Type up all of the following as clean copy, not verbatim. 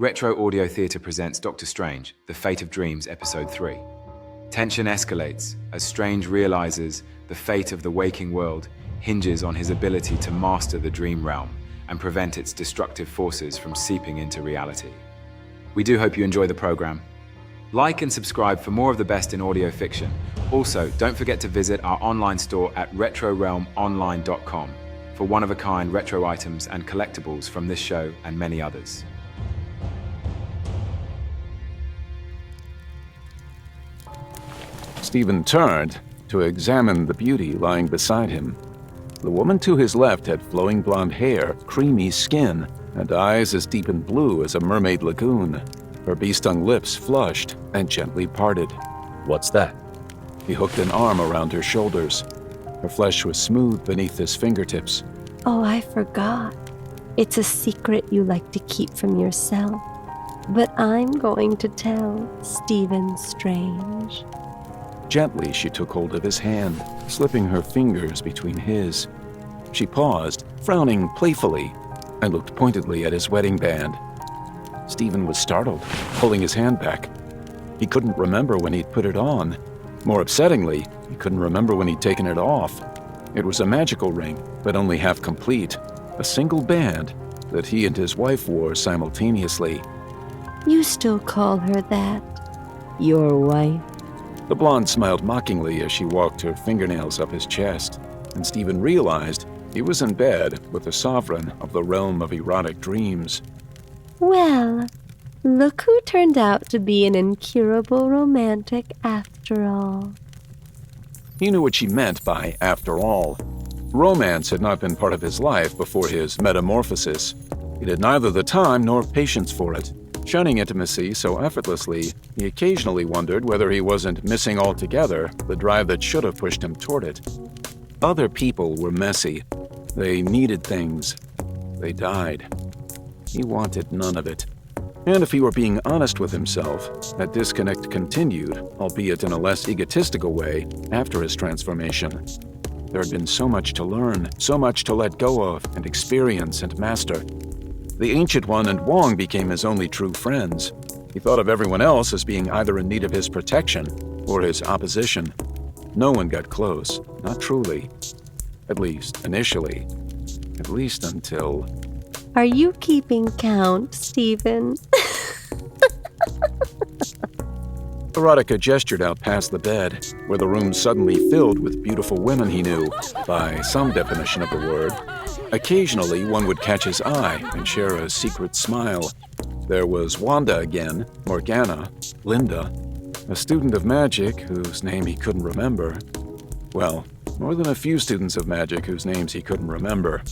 Retro Audio Theatre presents Doctor Strange, The Fate of Dreams, Episode 3. Tension escalates as Strange realizes the fate of the waking world hinges on his ability to master the dream realm and prevent its destructive forces from seeping into reality. We do hope you enjoy the program. Like and subscribe for more of the best in audio fiction. Also, don't forget to visit our online store at retrorealmonline.com for one-of-a-kind retro items and collectibles from this show and many others. Stephen turned to examine the beauty lying beside him. The woman to his left had flowing blonde hair, creamy skin, and eyes as deep and blue as a mermaid lagoon. Her bee-stung lips flushed and gently parted. What's that? He hooked an arm around her shoulders. Her flesh was smooth beneath his fingertips. Oh, I forgot. It's a secret you like to keep from yourself. But I'm going to tell Stephen Strange. Gently, she took hold of his hand, slipping her fingers between his. She paused, frowning playfully, and looked pointedly at his wedding band. Stephen was startled, pulling his hand back. He couldn't remember when he'd put it on. More upsettingly, he couldn't remember when he'd taken it off. It was a magical ring, but only half complete. A single band that he and his wife wore simultaneously. You still call her that? Your wife? The blonde smiled mockingly as she walked her fingernails up his chest, and Stephen realized he was in bed with the sovereign of the realm of erotic dreams. Well, look who turned out to be an incurable romantic after all. He knew what she meant by after all. Romance had not been part of his life before his metamorphosis. He had neither the time nor patience for it. Shunning intimacy so effortlessly, he occasionally wondered whether he wasn't missing altogether the drive that should have pushed him toward it. Other people were messy. They needed things. They died. He wanted none of it. And if he were being honest with himself, that disconnect continued, albeit in a less egotistical way, after his transformation. There had been so much to learn, so much to let go of and experience and master. The Ancient One and Wong became his only true friends. He thought of everyone else as being either in need of his protection or his opposition. No one got close, not truly. At least, initially. At least until... Are you keeping count, Stephen? Erotica gestured out past the bed, where the room suddenly filled with beautiful women he knew, by some definition of the word. Occasionally, one would catch his eye and share a secret smile. There was Wanda again, Morgana, Linda, a student of magic whose name he couldn't remember. Well, more than a few students of magic whose names he couldn't remember.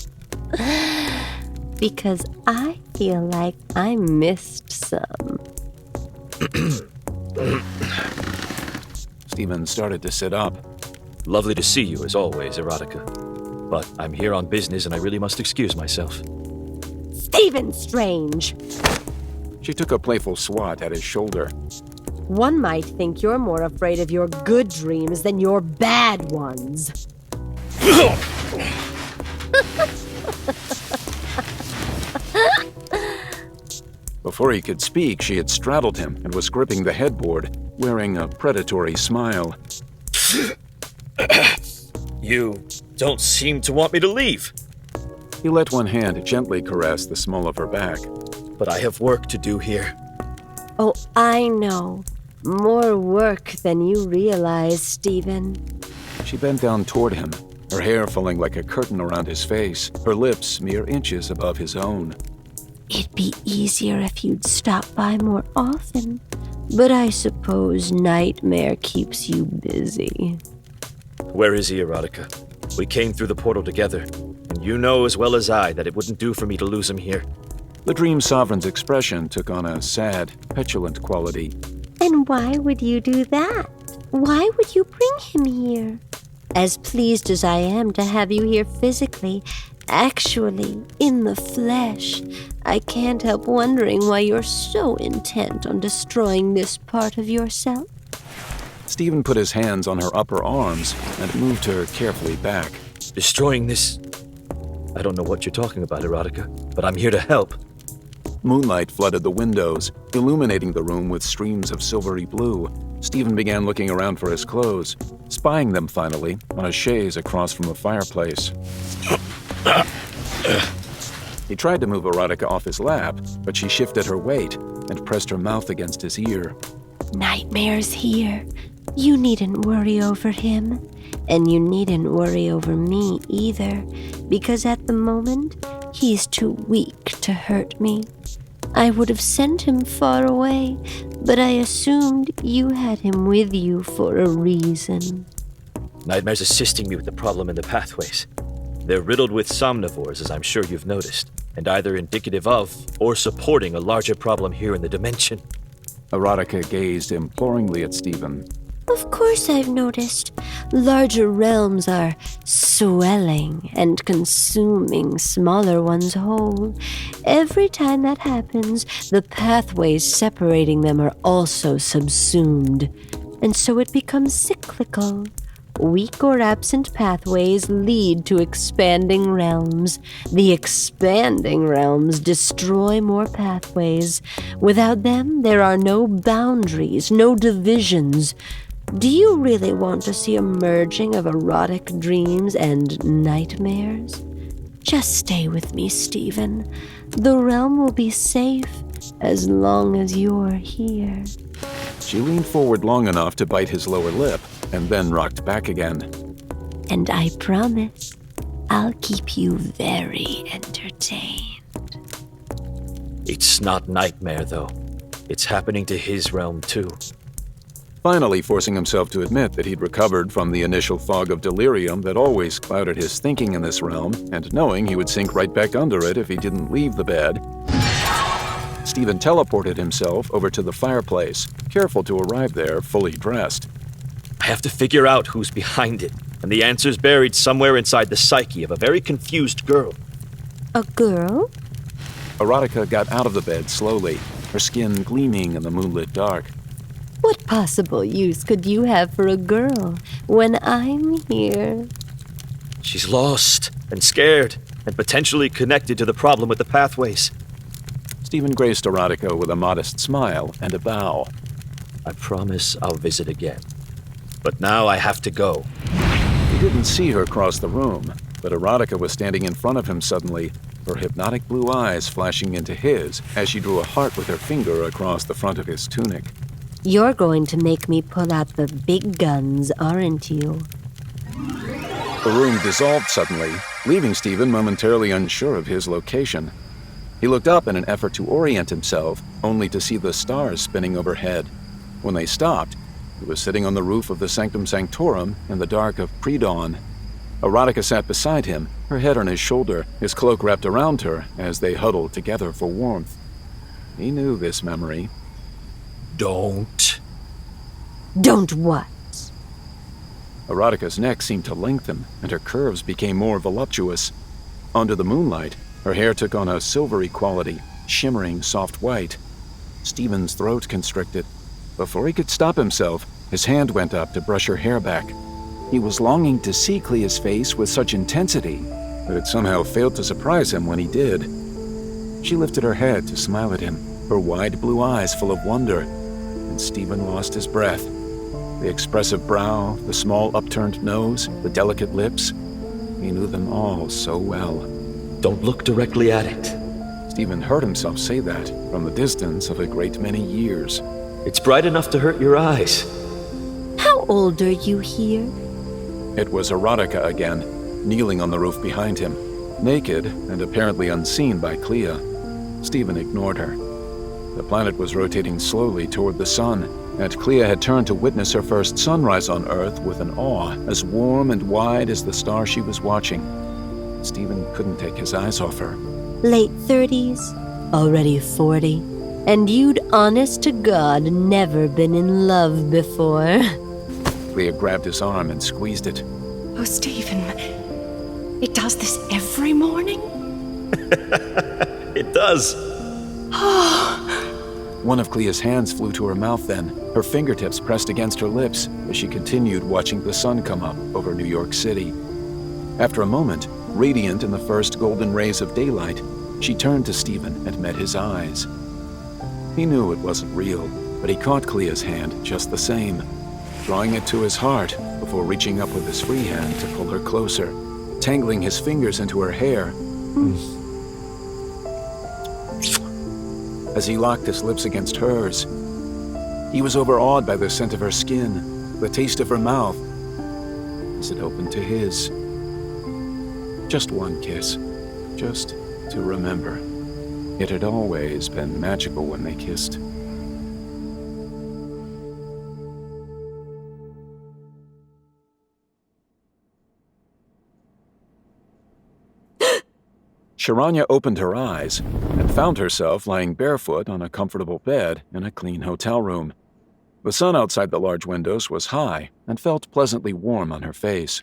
Because I feel like I missed some. Stephen started to sit up. Lovely to see you, as always, Erotica. But I'm here on business and I really must excuse myself. Stephen Strange! She took a playful swat at his shoulder. One might think you're more afraid of your good dreams than your bad ones. Before he could speak, she had straddled him and was gripping the headboard, wearing a predatory smile. You don't seem to want me to leave. He let one hand gently caress the small of her back. But I have work to do here. Oh, I know. More work than you realize, Stephen. She bent down toward him, her hair falling like a curtain around his face, her lips mere inches above his own. It'd be easier if you'd stop by more often, but I suppose Nightmare keeps you busy. Where is he, Erotica? We came through the portal together, and you know as well as I that it wouldn't do for me to lose him here. The Dream Sovereign's expression took on a sad, petulant quality. And why would you do that? Why would you bring him here? As pleased as I am to have you here physically, actually, in the flesh, I can't help wondering why you're so intent on destroying this part of yourself. Stephen put his hands on her upper arms and moved her carefully back. Destroying this... I don't know what you're talking about, Erotica, but I'm here to help. Moonlight flooded the windows, illuminating the room with streams of silvery blue. Stephen began looking around for his clothes, spying them finally on a chaise across from the fireplace. He tried to move Erotica off his lap, but she shifted her weight and pressed her mouth against his ear. Nightmare's here. You needn't worry over him. And you needn't worry over me either, because at the moment, he's too weak to hurt me. I would have sent him far away, but I assumed you had him with you for a reason. Nightmare's assisting me with the problem in the pathways. They're riddled with somnivores, as I'm sure you've noticed, and either indicative of or supporting a larger problem here in the dimension. Erotica gazed imploringly at Stephen. Of course I've noticed. Larger realms are swelling and consuming smaller ones whole. Every time that happens, the pathways separating them are also subsumed. And so it becomes cyclical. Weak or absent pathways lead to expanding realms. The expanding realms destroy more pathways. Without them, there are no boundaries, no divisions. Do you really want to see a merging of erotic dreams and nightmares? Just stay with me, Stephen. The realm will be safe as long as you're here. She leaned forward long enough to bite his lower lip, and then rocked back again. And I promise, I'll keep you very entertained. It's not Nightmare, though. It's happening to his realm, too. Finally forcing himself to admit that he'd recovered from the initial fog of delirium that always clouded his thinking in this realm, and knowing he would sink right back under it if he didn't leave the bed, Stephen teleported himself over to the fireplace, careful to arrive there fully dressed. I have to figure out who's behind it, and the answer's buried somewhere inside the psyche of a very confused girl. A girl? Erotica got out of the bed slowly, her skin gleaming in the moonlit dark. What possible use could you have for a girl when I'm here? She's lost and scared and potentially connected to the problem with the pathways. Stephen graced Erotica with a modest smile and a bow. I promise I'll visit again. But now I have to go. He didn't see her cross the room, but Erotica was standing in front of him suddenly, her hypnotic blue eyes flashing into his as she drew a heart with her finger across the front of his tunic. You're going to make me pull out the big guns, aren't you? The room dissolved suddenly, leaving Stephen momentarily unsure of his location. He looked up in an effort to orient himself, only to see the stars spinning overhead. When they stopped, he was sitting on the roof of the Sanctum Sanctorum in the dark of pre-dawn. Erotica sat beside him, her head on his shoulder, his cloak wrapped around her as they huddled together for warmth. He knew this memory. Don't. Don't what? Erotica's neck seemed to lengthen, and her curves became more voluptuous. Under the moonlight, her hair took on a silvery quality, shimmering soft white. Stephen's throat constricted. Before he could stop himself, his hand went up to brush her hair back. He was longing to see Clea's face with such intensity, but it somehow failed to surprise him when he did. She lifted her head to smile at him, her wide blue eyes full of wonder, and Stephen lost his breath. The expressive brow, the small upturned nose, the delicate lips, he knew them all so well. Don't look directly at it. Stephen heard himself say that from the distance of a great many years. It's bright enough to hurt your eyes. How old are you here? It was Erotica again, kneeling on the roof behind him, naked and apparently unseen by Clea. Stephen ignored her. The planet was rotating slowly toward the sun, and Clea had turned to witness her first sunrise on Earth with an awe as warm and wide as the star she was watching. Stephen couldn't take his eyes off her. Late 30s? Already 40? And you'd, honest to God, never been in love before. Clea grabbed his arm and squeezed it. Oh, Stephen, it does this every morning? It does. One of Clea's hands flew to her mouth then, her fingertips pressed against her lips as she continued watching the sun come up over New York City. After a moment, radiant in the first golden rays of daylight, She turned to Stephen and met his eyes. He knew it wasn't real, but he caught Clea's hand just the same, drawing it to his heart before reaching up with his free hand to pull her closer, tangling his fingers into her hair. As he locked his lips against hers, he was overawed by the scent of her skin, the taste of her mouth, as it opened to his. Just one kiss, just to remember. It had always been magical when they kissed. Sharanya opened her eyes and found herself lying barefoot on a comfortable bed in a clean hotel room. The sun outside the large windows was high and felt pleasantly warm on her face.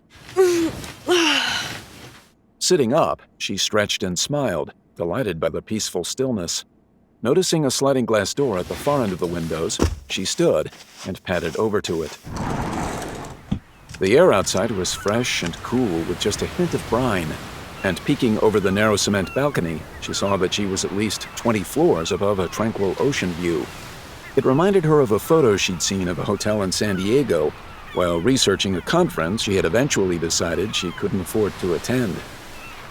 Sitting up, she stretched and smiled, delighted by the peaceful stillness. Noticing a sliding glass door at the far end of the windows, she stood and padded over to it. The air outside was fresh and cool with just a hint of brine, and peeking over the narrow cement balcony, she saw that she was at least 20 floors above a tranquil ocean view. It reminded her of a photo she'd seen of a hotel in San Diego while researching a conference she had eventually decided she couldn't afford to attend.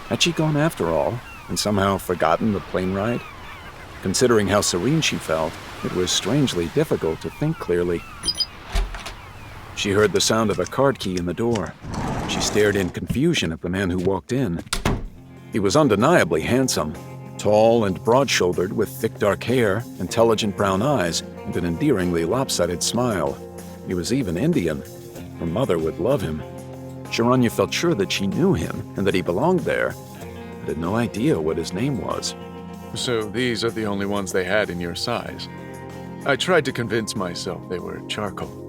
Had she gone after all, and somehow forgotten the plane ride? Considering how serene she felt, it was strangely difficult to think clearly. She heard the sound of a card key in the door. She stared in confusion at the man who walked in. He was undeniably handsome, tall and broad-shouldered with thick dark hair, intelligent brown eyes, and an endearingly lopsided smile. He was even Indian. Her mother would love him. Sharanya felt sure that she knew him and that he belonged there, but had no idea what his name was. So these are the only ones they had in your size. I tried to convince myself they were charcoal.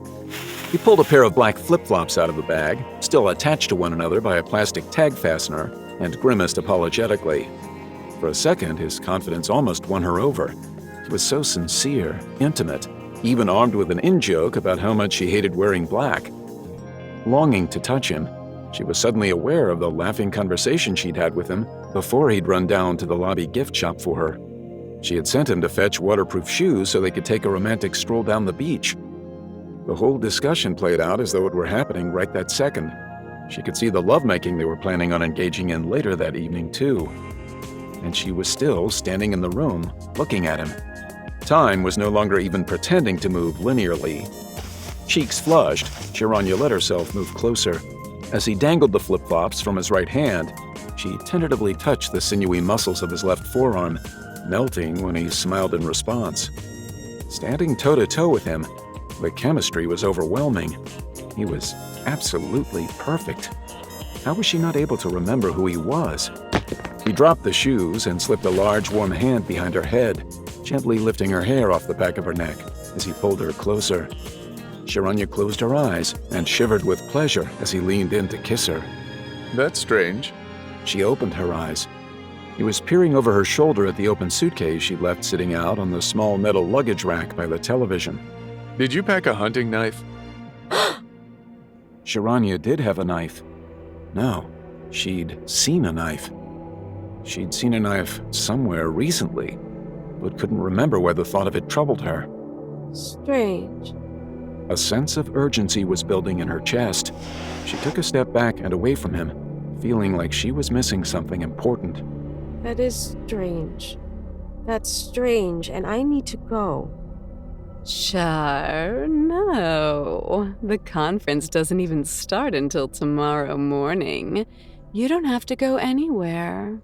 He pulled a pair of black flip-flops out of the bag, still attached to one another by a plastic tag fastener, and grimaced apologetically. For a second, his confidence almost won her over. He was so sincere, intimate, even armed with an in-joke about how much she hated wearing black. Longing to touch him, she was suddenly aware of the laughing conversation she'd had with him before he'd run down to the lobby gift shop for her. She had sent him to fetch waterproof shoes so they could take a romantic stroll down the beach. The whole discussion played out as though it were happening right that second. She could see the lovemaking they were planning on engaging in later that evening, too. And she was still standing in the room, looking at him. Time was no longer even pretending to move linearly. Cheeks flushed, Sharanya let herself move closer. As he dangled the flip-flops from his right hand, she tentatively touched the sinewy muscles of his left forearm, melting when he smiled in response. Standing toe-to-toe with him, the chemistry was overwhelming. He was absolutely perfect. How was she not able to remember who he was? He dropped the shoes and slipped a large, warm hand behind her head, gently lifting her hair off the back of her neck as he pulled her closer. Sharanya closed her eyes and shivered with pleasure as he leaned in to kiss her. That's strange. She opened her eyes. He was peering over her shoulder at the open suitcase she'd left sitting out on the small metal luggage rack by the television. Did you pack a hunting knife? Sharanya did have a knife. No, she'd seen a knife. She'd seen a knife somewhere recently, but couldn't remember why the thought of it troubled her. Strange. A sense of urgency was building in her chest. She took a step back and away from him, feeling like she was missing something important. That is strange. That's strange, and I need to go. Shar, no. The conference doesn't even start until tomorrow morning. You don't have to go anywhere.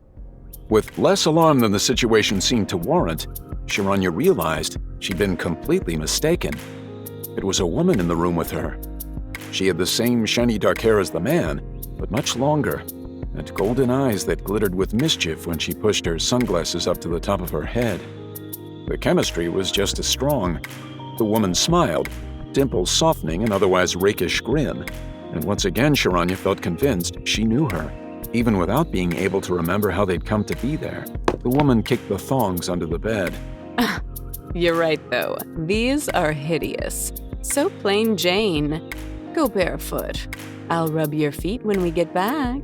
With less alarm than the situation seemed to warrant, Sharanya realized she'd been completely mistaken. It was a woman in the room with her. She had the same shiny dark hair as the man, but much longer, and golden eyes that glittered with mischief when she pushed her sunglasses up to the top of her head. The chemistry was just as strong. The woman smiled, dimples softening an otherwise rakish grin, and once again Sharanya felt convinced she knew her, even without being able to remember how they'd come to be there. The woman kicked the thongs under the bed. You're right, though. These are hideous. So plain Jane. Go barefoot. I'll rub your feet when we get back.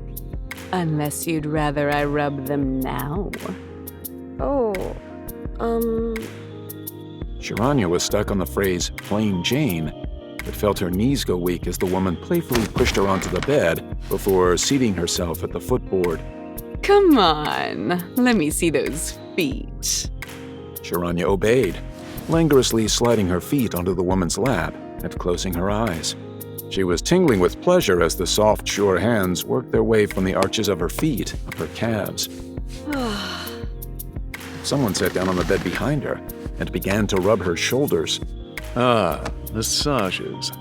Unless you'd rather I rub them now. Oh, Sharanya was stuck on the phrase plain Jane, but felt her knees go weak as the woman playfully pushed her onto the bed before seating herself at the footboard. Come on, let me see those feet. Sharanya obeyed, languorously sliding her feet onto the woman's lap and closing her eyes. She was tingling with pleasure as the soft, sure hands worked their way from the arches of her feet up her calves. Someone sat down on the bed behind her and began to rub her shoulders. Ah, massages.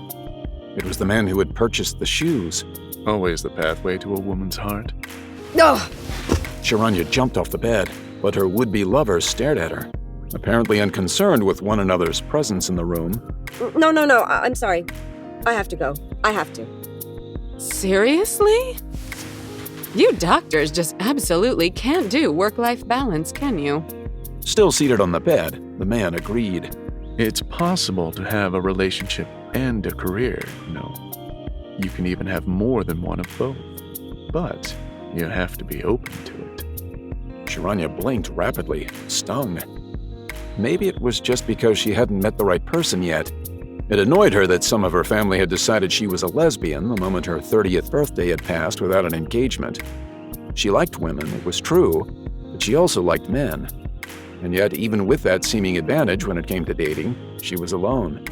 It was the man who had purchased the shoes. Always the pathway to a woman's heart. Ugh! Sharanya jumped off the bed, but her would-be lover stared at her, apparently unconcerned with one another's presence in the room. No, I'm sorry. I have to go. I have to. Seriously? You doctors just absolutely can't do work-life balance, can you? Still seated on the bed, the man agreed. It's possible to have a relationship and a career, you know. You can even have more than one of both. But you have to be open to it. Sharanya blinked rapidly, stung. Maybe it was just because she hadn't met the right person yet. It annoyed her that some of her family had decided she was a lesbian the moment her 30th birthday had passed without an engagement. She liked women, it was true, but she also liked men. And yet, even with that seeming advantage when it came to dating, she was alone.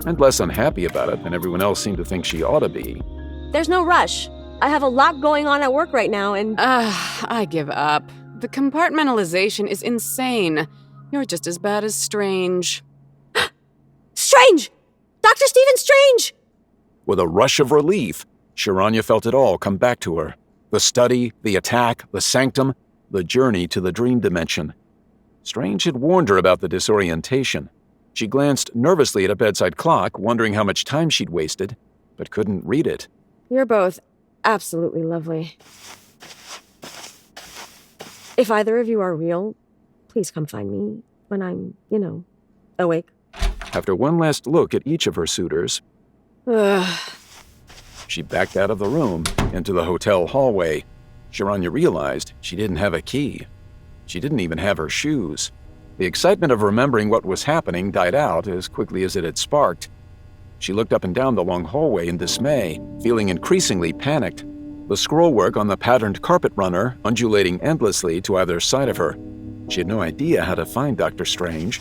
And less unhappy about it than everyone else seemed to think she ought to be. There's no rush. I have a lot going on at work right now, and... I give up. The compartmentalization is insane. You're just as bad as Strange. Strange! Dr. Stephen Strange! With a rush of relief, Sharanya felt it all come back to her. The study, the attack, the sanctum, the journey to the dream dimension. Strange had warned her about the disorientation. She glanced nervously at a bedside clock, wondering how much time she'd wasted, but couldn't read it. You're both absolutely lovely. If either of you are real, please come find me when I'm, awake. After one last look at each of her suitors, she backed out of the room into the hotel hallway. Sharanya realized she didn't have a key. She didn't even have her shoes. The excitement of remembering what was happening died out as quickly as it had sparked. She looked up and down the long hallway in dismay, feeling increasingly panicked. The scrollwork on the patterned carpet runner undulating endlessly to either side of her. She had no idea how to find Dr. Strange.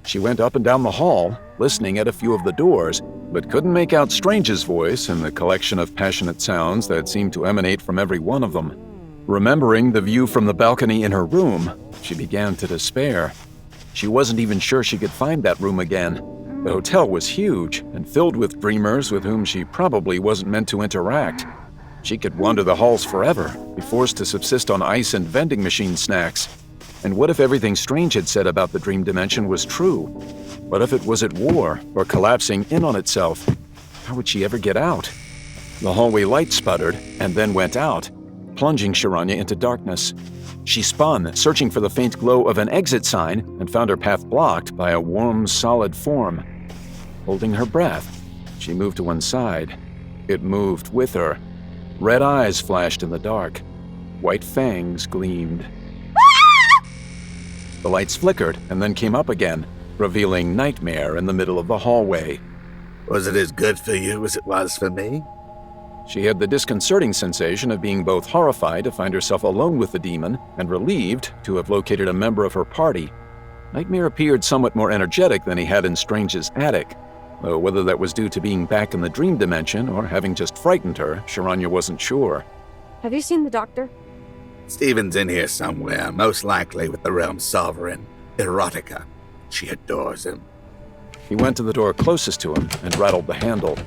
She went up and down the hall, listening at a few of the doors, but couldn't make out Strange's voice in the collection of passionate sounds that seemed to emanate from every one of them. Remembering the view from the balcony in her room, she began to despair. She wasn't even sure she could find that room again. The hotel was huge and filled with dreamers with whom she probably wasn't meant to interact. She could wander the halls forever, be forced to subsist on ice and vending machine snacks. And what if everything Strange had said about the dream dimension was true? What if it was at war or collapsing in on itself? How would she ever get out? The hallway light sputtered and then went out, plunging Sharanya into darkness. She spun, searching for the faint glow of an exit sign, and found her path blocked by a warm, solid form. Holding her breath, she moved to one side. It moved with her. Red eyes flashed in the dark. White fangs gleamed. The lights flickered and then came up again, revealing Nightmare in the middle of the hallway. Was it as good for you as it was for me? She had the disconcerting sensation of being both horrified to find herself alone with the demon and relieved to have located a member of her party. Nightmare appeared somewhat more energetic than he had in Strange's attic, though whether that was due to being back in the dream dimension or having just frightened her, Sharanya wasn't sure. Have you seen the doctor? Stephen's in here somewhere, most likely with the realm's sovereign, Erotica. She adores him. He went to the door closest to him and rattled the handle.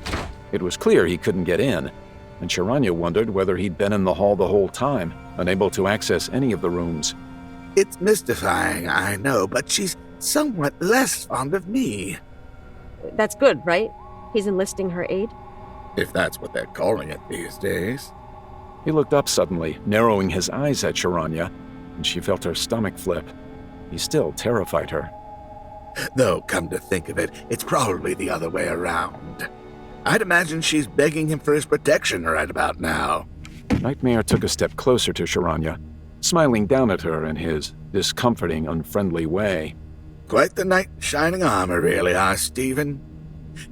It was clear he couldn't get in, and Sharanya wondered whether he'd been in the hall the whole time, unable to access any of the rooms. It's mystifying, I know, but she's somewhat less fond of me. That's good, right? He's enlisting her aid? If that's what they're calling it these days. He looked up suddenly, narrowing his eyes at Sharanya, and she felt her stomach flip. He still terrified her. Though, come to think of it, it's probably the other way around. I'd imagine she's begging him for his protection right about now. Nightmare took a step closer to Sharanya. smiling down at her in his discomforting, unfriendly way. Quite the knight in shining armor, really, Stephen?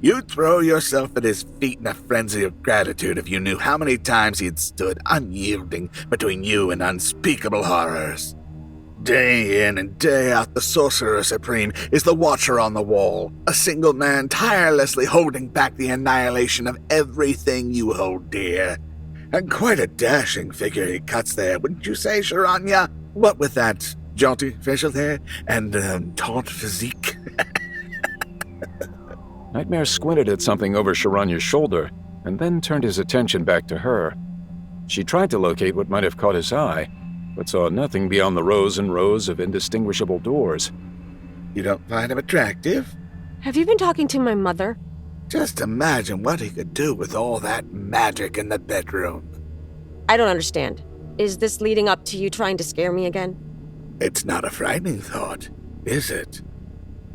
You'd throw yourself at his feet in a frenzy of gratitude if you knew how many times he'd stood unyielding between you and unspeakable horrors. Day in and day out, the Sorcerer Supreme is the watcher on the wall, a single man tirelessly holding back the annihilation of everything you hold dear. And quite a dashing figure he cuts there, wouldn't you say, Sharanya? What with that jaunty facial hair and taut physique? Nightmare squinted at something over Sharanya's shoulder and then turned his attention back to her. She tried to locate what might have caught his eye, but saw nothing beyond the rows and rows of indistinguishable doors. You don't find him attractive? Have you been talking to my mother? Just imagine what he could do with all that magic in the bedroom. I don't understand. Is this leading up to you trying to scare me again? It's not a frightening thought, is it?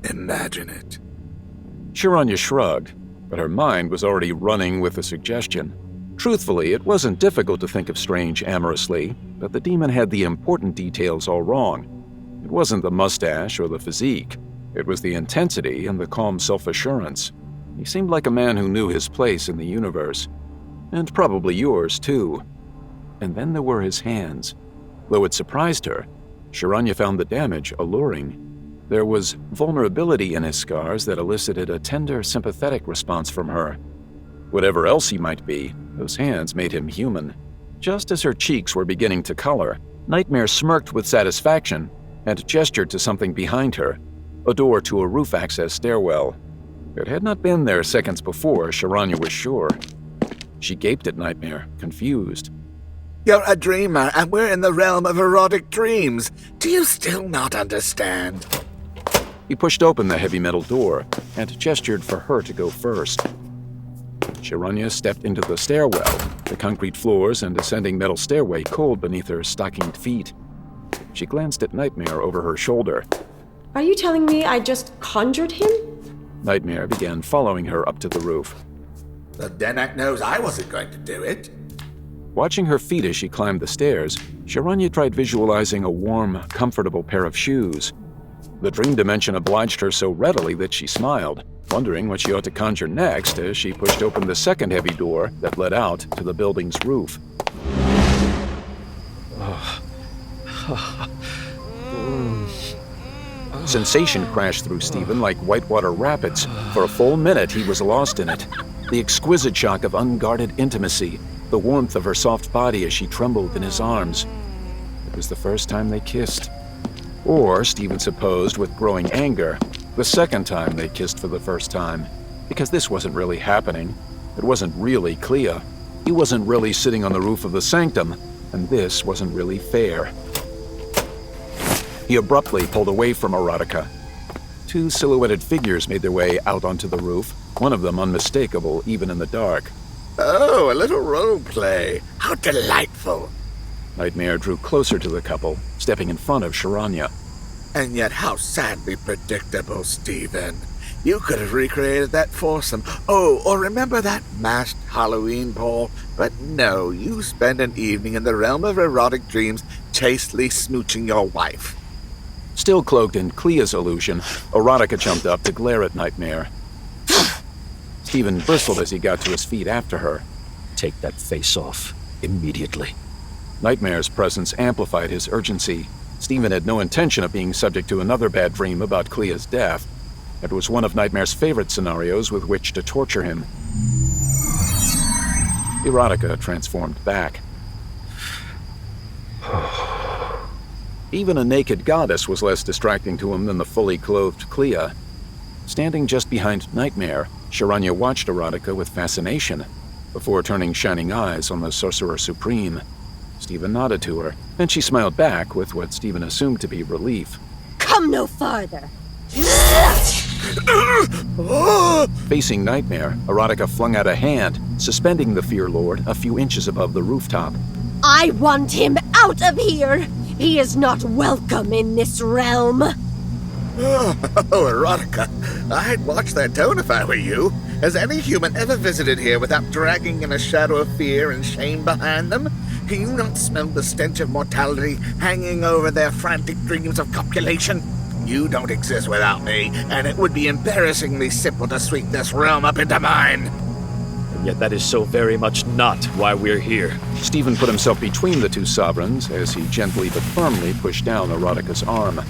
Imagine it. Sharanya shrugged, but her mind was already running with the suggestion. Truthfully, it wasn't difficult to think of Strange amorously, but the demon had the important details all wrong. It wasn't the mustache or the physique. It was the intensity and the calm self-assurance. He seemed like a man who knew his place in the universe. And probably yours, too. And then there were his hands. Though it surprised her, Sharanya found the damage alluring. There was vulnerability in his scars that elicited a tender, sympathetic response from her. Whatever else he might be, those hands made him human. Just as her cheeks were beginning to color, Nightmare smirked with satisfaction and gestured to something behind her, a door to a roof-access stairwell. It had not been there seconds before, Sharanya was sure. She gaped at Nightmare, confused. You're a dreamer, and we're in the realm of erotic dreams. Do you still not understand? He pushed open the heavy metal door and gestured for her to go first. Sharanya stepped into the stairwell, the concrete floors and ascending metal stairway cold beneath her stockinged feet. She glanced at Nightmare over her shoulder. Are you telling me I just conjured him? Nightmare began following her up to the roof. The Denak knows I wasn't going to do it. Watching her feet as she climbed the stairs, Sharanya tried visualizing a warm, comfortable pair of shoes. The dream dimension obliged her so readily that she smiled, wondering what she ought to conjure next as she pushed open the second heavy door that led out to the building's roof. Sensation crashed through Stephen like whitewater rapids. For a full minute, he was lost in it. The exquisite shock of unguarded intimacy, the warmth of her soft body as she trembled in his arms. It was the first time they kissed. Or, Stephen supposed with growing anger, the second time they kissed for the first time. Because this wasn't really happening. It wasn't really Clea. He wasn't really sitting on the roof of the sanctum, and this wasn't really fair. He abruptly pulled away from Erotica. Two silhouetted figures made their way out onto the roof, one of them unmistakable even in the dark. Oh, a little role play. How delightful. Nightmare drew closer to the couple, stepping in front of Sharanya. And yet how sadly predictable, Stephen. You could have recreated that foursome. Oh, or remember that masked Halloween ball? But no, you spend an evening in the realm of erotic dreams chastely smooching your wife. Still cloaked in Clea's illusion, Erotica jumped up to glare at Nightmare. Stephen bristled as he got to his feet after her. Take that face off, immediately. Nightmare's presence amplified his urgency. Stephen had no intention of being subject to another bad dream about Clea's death. It was one of Nightmare's favorite scenarios with which to torture him. Erotica transformed back. Even a naked goddess was less distracting to him than the fully clothed Clea. Standing just behind Nightmare, Sharanya watched Erotica with fascination, before turning shining eyes on the Sorcerer Supreme. Stephen nodded to her, and she smiled back with what Stephen assumed to be relief. Come no farther. Facing Nightmare, Erotica flung out a hand, suspending the Fear Lord a few inches above the rooftop. I want him out of here! He is not welcome in this realm! Oh, Erotica, I'd watch their tone if I were you. Has any human ever visited here without dragging in a shadow of fear and shame behind them? Can you not smell the stench of mortality hanging over their frantic dreams of copulation? You don't exist without me, and it would be embarrassingly simple to sweep this realm up into mine. And yet that is so very much not why we're here. Stephen put himself between the two sovereigns as he gently but firmly pushed down Erotica's arm.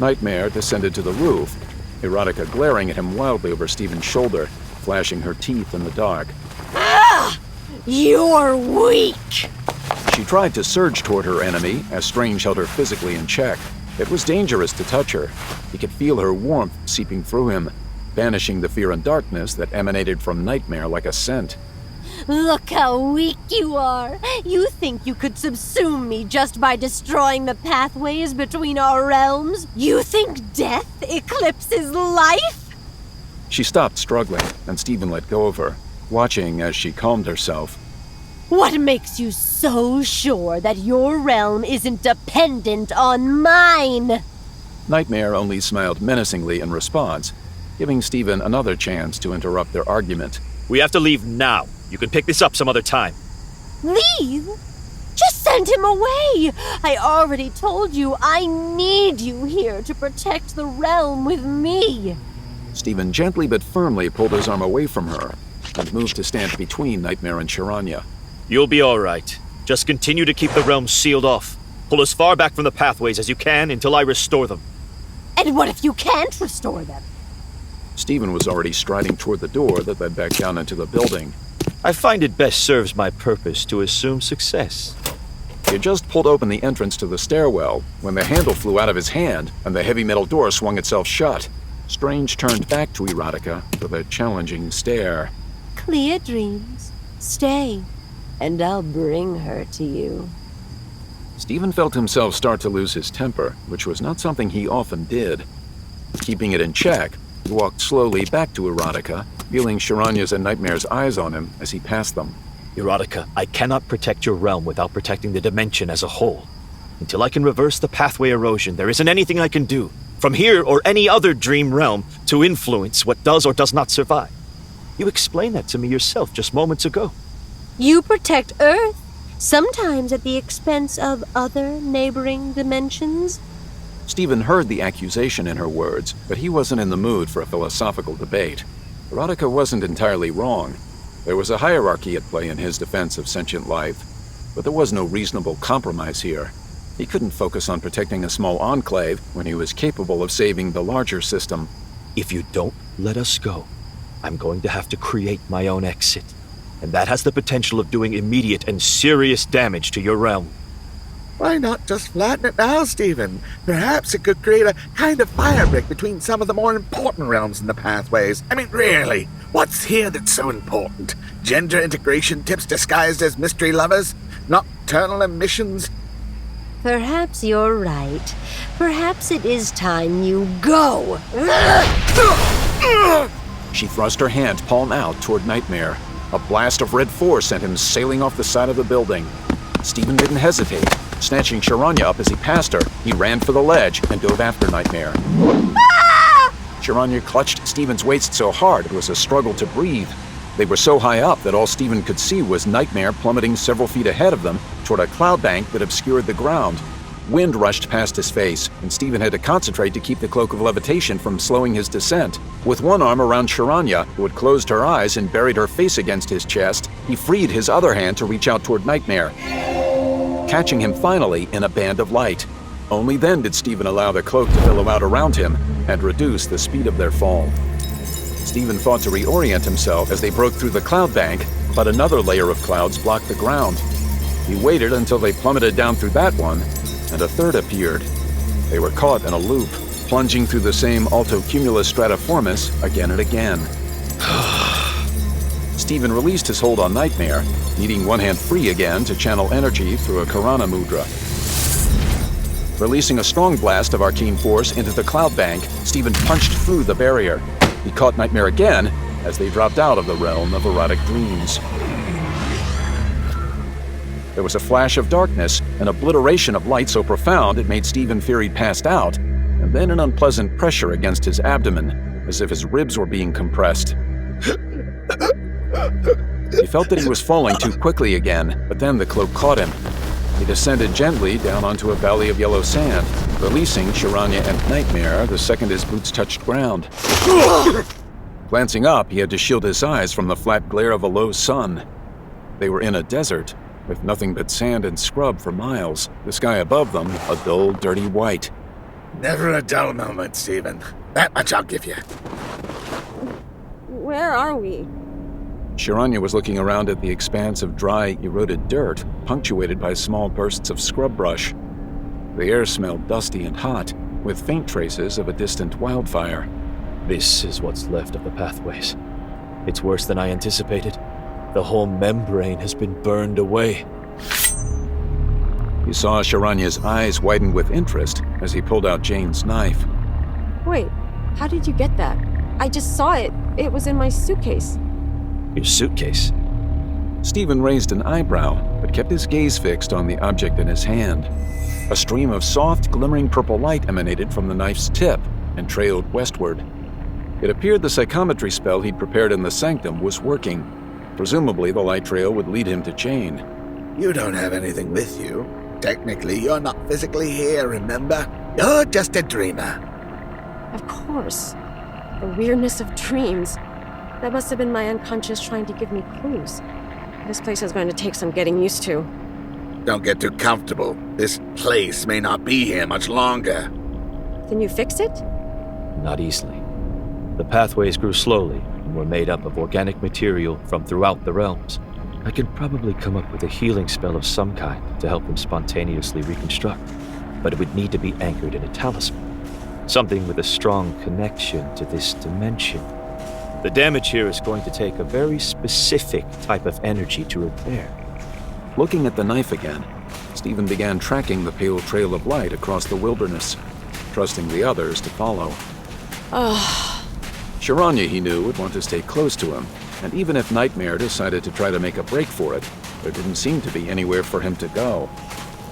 Nightmare descended to the roof, Erotica glaring at him wildly over Stephen's shoulder, flashing her teeth in the dark. Ah! You're weak! She tried to surge toward her enemy as Strange held her physically in check. It was dangerous to touch her. He could feel her warmth seeping through him, banishing the fear and darkness that emanated from Nightmare like a scent. Look how weak you are. You think you could subsume me just by destroying the pathways between our realms? You think death eclipses life? She stopped struggling, and Stephen let go of her, watching as she calmed herself. What makes you so sure that your realm isn't dependent on mine? Nightmare only smiled menacingly in response, giving Stephen another chance to interrupt their argument. We have to leave now. You can pick this up some other time. Leave? Just send him away! I already told you I need you here to protect the realm with me. Stephen gently but firmly pulled his arm away from her and moved to stand between Nightmare and Sharanya. You'll be all right. Just continue to keep the realm sealed off. Pull as far back from the pathways as you can until I restore them. And what if you can't restore them? Stephen was already striding toward the door that led back down into the building. I find it best serves my purpose to assume success. He had just pulled open the entrance to the stairwell when the handle flew out of his hand and the heavy metal door swung itself shut. Strange turned back to Erotica with a challenging stare. Clear dreams. Stay, and I'll bring her to you. Stephen felt himself start to lose his temper, which was not something he often did. Keeping it in check, he walked slowly back to Erotica, feeling Sharanya's and Nightmare's eyes on him as he passed them. Erotica, I cannot protect your realm without protecting the dimension as a whole. Until I can reverse the pathway erosion, there isn't anything I can do, from here or any other dream realm, to influence what does or does not survive. You explained that to me yourself just moments ago. You protect Earth, sometimes at the expense of other neighboring dimensions. Stephen heard the accusation in her words, but he wasn't in the mood for a philosophical debate. Erotica wasn't entirely wrong. There was a hierarchy at play in his defense of sentient life, but there was no reasonable compromise here. He couldn't focus on protecting a small enclave when he was capable of saving the larger system. If you don't let us go, I'm going to have to create my own exit. And that has the potential of doing immediate and serious damage to your realm. Why not just flatten it now, Stephen? Perhaps it could create a kind of fire break between some of the more important realms in the pathways. I mean, really, what's here that's so important? Gender integration tips disguised as mystery lovers? Nocturnal emissions? Perhaps you're right. Perhaps it is time you go. She thrust her hand palm out toward Nightmare. A blast of red force sent him sailing off the side of the building. Stephen didn't hesitate. Snatching Sharanya up as he passed her, he ran for the ledge and dove after Nightmare. Sharanya clutched Stephen's waist so hard it was a struggle to breathe. They were so high up that all Stephen could see was Nightmare plummeting several feet ahead of them toward a cloud bank that obscured the ground. Wind rushed past his face, and Stephen had to concentrate to keep the cloak of levitation from slowing his descent. With one arm around Sharanya, who had closed her eyes and buried her face against his chest, he freed his other hand to reach out toward Nightmare, catching him finally in a band of light. Only then did Stephen allow the cloak to billow out around him and reduce the speed of their fall. Stephen fought to reorient himself as they broke through the cloud bank, but another layer of clouds blocked the ground. He waited until they plummeted down through that one, and a third appeared. They were caught in a loop, plunging through the same altocumulus stratiformis again and again. Stephen released his hold on Nightmare, needing one hand free again to channel energy through a Karana mudra. Releasing a strong blast of arcane force into the cloud bank, Stephen punched through the barrier. He caught Nightmare again as they dropped out of the realm of erotic dreams. There was a flash of darkness, an obliteration of light so profound it made Stephen fear he'd passed out, and then an unpleasant pressure against his abdomen, as if his ribs were being compressed. He felt that he was falling too quickly again, but then the cloak caught him. He descended gently down onto a valley of yellow sand, releasing Sharanya and Nightmare the second his boots touched ground. Glancing up, he had to shield his eyes from the flat glare of a low sun. They were in a desert, with nothing but sand and scrub for miles, the sky above them a dull, dirty white. Never a dull moment, Stephen. That much I'll give you. Where are we? Sharanya was looking around at the expanse of dry, eroded dirt, punctuated by small bursts of scrub brush. The air smelled dusty and hot, with faint traces of a distant wildfire. This is what's left of the pathways. It's worse than I anticipated. The whole membrane has been burned away. He saw Sharanya's eyes widen with interest as he pulled out Jane's knife. Wait, how did you get that? I just saw it. It was in my suitcase. Your suitcase? Stephen raised an eyebrow, but kept his gaze fixed on the object in his hand. A stream of soft, glimmering purple light emanated from the knife's tip and trailed westward. It appeared the psychometry spell he'd prepared in the sanctum was working. Presumably, the light trail would lead him to Jane. You don't have anything with you. Technically, you're not physically here, remember? You're just a dreamer. Of course. The weirdness of dreams. That must have been my unconscious trying to give me clues. This place is going to take some getting used to. Don't get too comfortable. This place may not be here much longer. Can you fix it? Not easily. The pathways grew slowly and were made up of organic material from throughout the realms. I could probably come up with a healing spell of some kind to help them spontaneously reconstruct, but it would need to be anchored in a talisman. Something with a strong connection to this dimension. The damage here is going to take a very specific type of energy to repair. Looking at the knife again, Stephen began tracking the pale trail of light across the wilderness, trusting the others to follow. Sharanya, he knew, would want to stay close to him, and even if Nightmare decided to try to make a break for it, there didn't seem to be anywhere for him to go.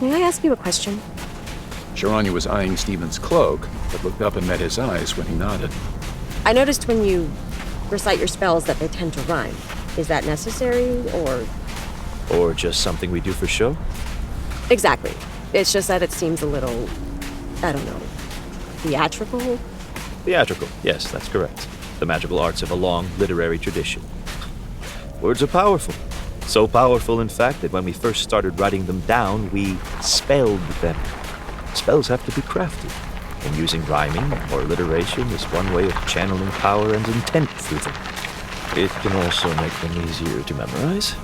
May I ask you a question? Sharanya was eyeing Stephen's cloak, but looked up and met his eyes when he nodded. I noticed when you recite your spells that they tend to rhyme. Is that necessary, or...? Or just something we do for show? Exactly. It's just that it seems a little, I don't know, theatrical? Theatrical, yes, that's correct. The magical arts have a long literary tradition. Words are powerful. So powerful, in fact, that when we first started writing them down, we spelled them. Spells have to be crafted, and using rhyming or alliteration is one way of channeling power and intent through them. It can also make them easier to memorize.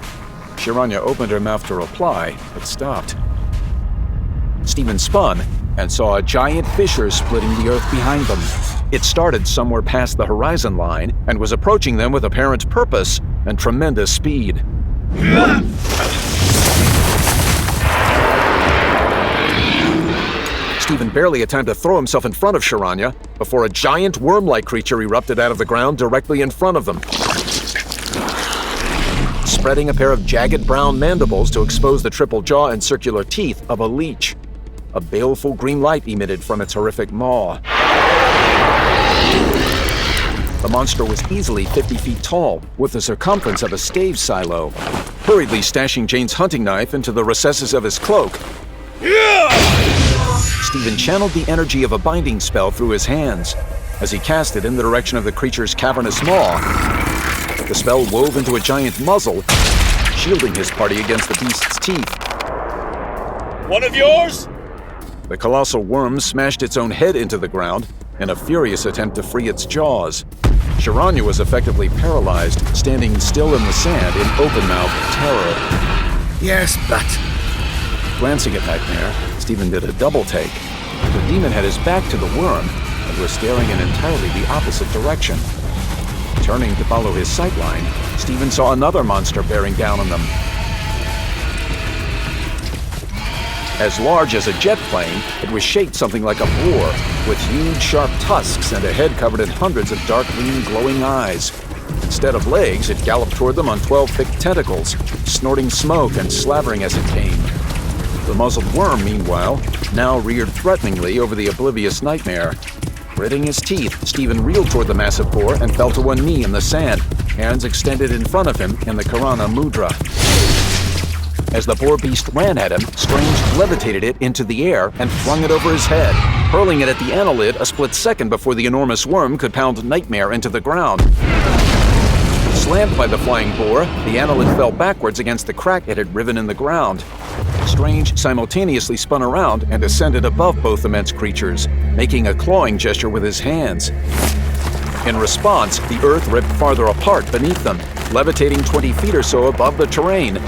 Sharanya opened her mouth to reply, but stopped. Stephen spun and saw a giant fissure splitting the earth behind them. It started somewhere past the horizon line and was approaching them with apparent purpose and tremendous speed. Stephen barely had time to throw himself in front of Sharanya before a giant worm-like creature erupted out of the ground directly in front of them, spreading a pair of jagged brown mandibles to expose the triple jaw and circular teeth of a leech. A baleful green light emitted from its horrific maw. The monster was easily 50 feet tall, with the circumference of a stave silo. Hurriedly stashing Jane's hunting knife into the recesses of his cloak, Stephen channeled the energy of a binding spell through his hands. As he cast it in the direction of the creature's cavernous maw, the spell wove into a giant muzzle, shielding his party against the beast's teeth. One of yours? The colossal worm smashed its own head into the ground in a furious attempt to free its jaws. Sharanya was effectively paralyzed, standing still in the sand in open-mouthed terror. Yes, but... Glancing at Nightmare, Stephen did a double-take. The demon had his back to the worm and was staring in entirely the opposite direction. Turning to follow his sightline, Stephen saw another monster bearing down on them. As large as a jet plane, it was shaped something like a boar, with huge, sharp tusks and a head covered in hundreds of dark green, glowing eyes. Instead of legs, it galloped toward them on 12 thick tentacles, snorting smoke and slavering as it came. The muzzled worm, meanwhile, now reared threateningly over the oblivious Nightmare. Gritting his teeth, Stephen reeled toward the massive boar and fell to one knee in the sand, hands extended in front of him in the Karana Mudra. As the boar beast ran at him, Strange levitated it into the air and flung it over his head, hurling it at the annelid a split second before the enormous worm could pound Nightmare into the ground. Slammed by the flying boar, the annelid fell backwards against the crack it had riven in the ground. Strange simultaneously spun around and ascended above both immense creatures, making a clawing gesture with his hands. In response, the earth ripped farther apart beneath them, levitating 20 feet or so above the terrain.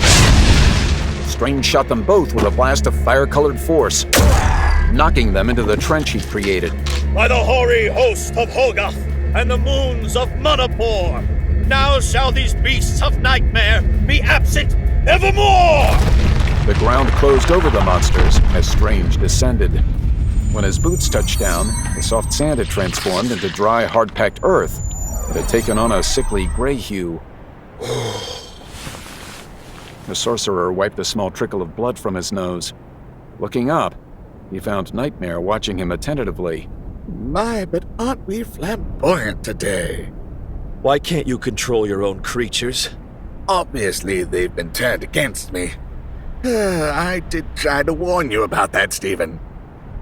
Strange shot them both with a blast of fire-colored force, knocking them into the trench he'd created. By the hoary host of Hogarth and the moons of Manapur, now shall these beasts of Nightmare be absent evermore! The ground closed over the monsters as Strange descended. When his boots touched down, the soft sand had transformed into dry, hard-packed earth. It had taken on a sickly gray hue. The sorcerer wiped a small trickle of blood from his nose. Looking up, he found Nightmare watching him attentively. My, but aren't we flamboyant today? Why can't you control your own creatures? Obviously, they've been turned against me. I did try to warn you about that, Stephen.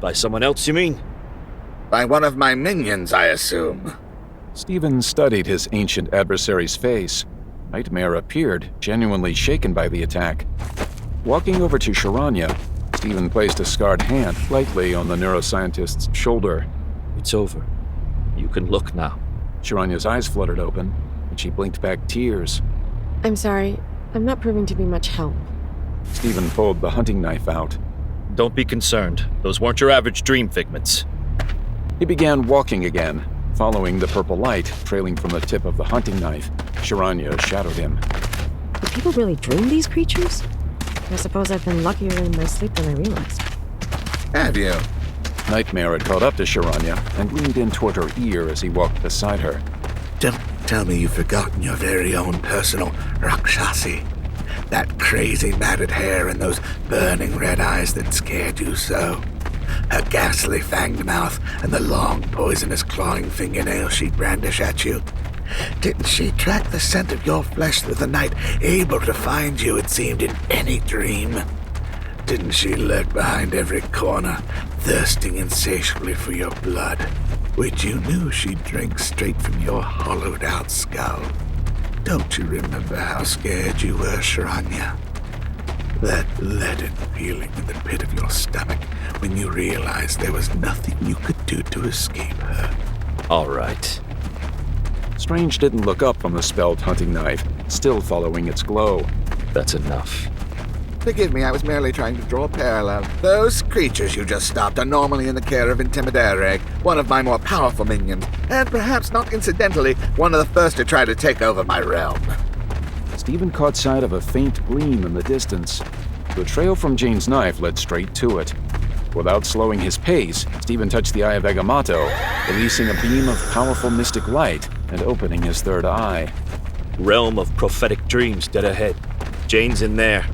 By someone else, you mean? By one of my minions, I assume. Stephen studied his ancient adversary's face. Nightmare appeared, genuinely shaken by the attack. Walking over to Sharanya, Stephen placed a scarred hand lightly on the neuroscientist's shoulder. It's over. You can look now. Sharanya's eyes fluttered open, and she blinked back tears. I'm sorry. I'm not proving to be much help. Stephen pulled the hunting knife out. Don't be concerned. Those weren't your average dream figments. He began walking again, following the purple light trailing from the tip of the hunting knife. Sharanya shadowed him. Do people really dream these creatures? I suppose I've been luckier in my sleep than I realized. Have you? Nightmare had caught up to Sharanya and leaned in toward her ear as he walked beside her. Don't tell me you've forgotten your very own personal Rakshasi. That crazy matted hair and those burning red eyes that scared you so. Her ghastly fanged mouth and the long, poisonous clawing fingernails she'd brandish at you. Didn't she track the scent of your flesh through the night, able to find you, it seemed, in any dream? Didn't she lurk behind every corner, thirsting insatiably for your blood, which you knew she'd drink straight from your hollowed-out skull? Don't you remember how scared you were, Sharanya? That leaden feeling in the pit of your stomach when you realized there was nothing you could do to escape her. All right. Strange didn't look up from the spelled hunting knife, still following its glow. That's enough. Forgive me, I was merely trying to draw a parallel. Those creatures you just stopped are normally in the care of Intimidare, one of my more powerful minions, and perhaps not incidentally, one of the first to try to take over my realm. Stephen caught sight of a faint gleam in the distance. The trail from Jane's knife led straight to it. Without slowing his pace, Stephen touched the eye of Agamotto, releasing a beam of powerful mystic light and opening his third eye. Realm of prophetic dreams dead ahead. Jane's in there.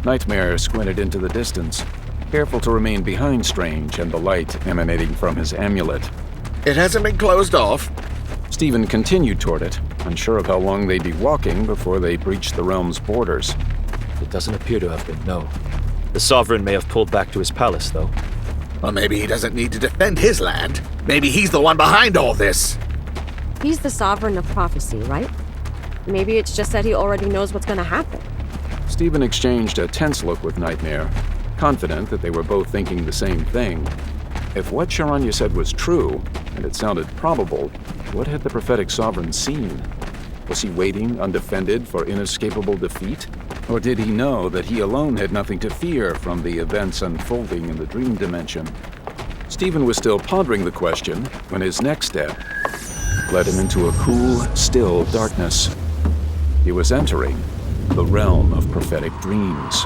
Nightmare squinted into the distance, careful to remain behind Strange and the light emanating from his amulet. It hasn't been closed off. Stephen continued toward it, unsure of how long they'd be walking before they breached the realm's borders. It doesn't appear to have been, no. The Sovereign may have pulled back to his palace, though. Or maybe he doesn't need to defend his land. Maybe he's the one behind all this. He's the Sovereign of Prophecy, right? Maybe it's just that he already knows what's going to happen. Stephen exchanged a tense look with Nightmare, confident that they were both thinking the same thing. If what Sharanya said was true, and it sounded probable, what had the prophetic sovereign seen? Was he waiting, undefended, for inescapable defeat? Or did he know that he alone had nothing to fear from the events unfolding in the dream dimension? Stephen was still pondering the question when his next step led him into a cool, still darkness. He was entering the realm of prophetic dreams.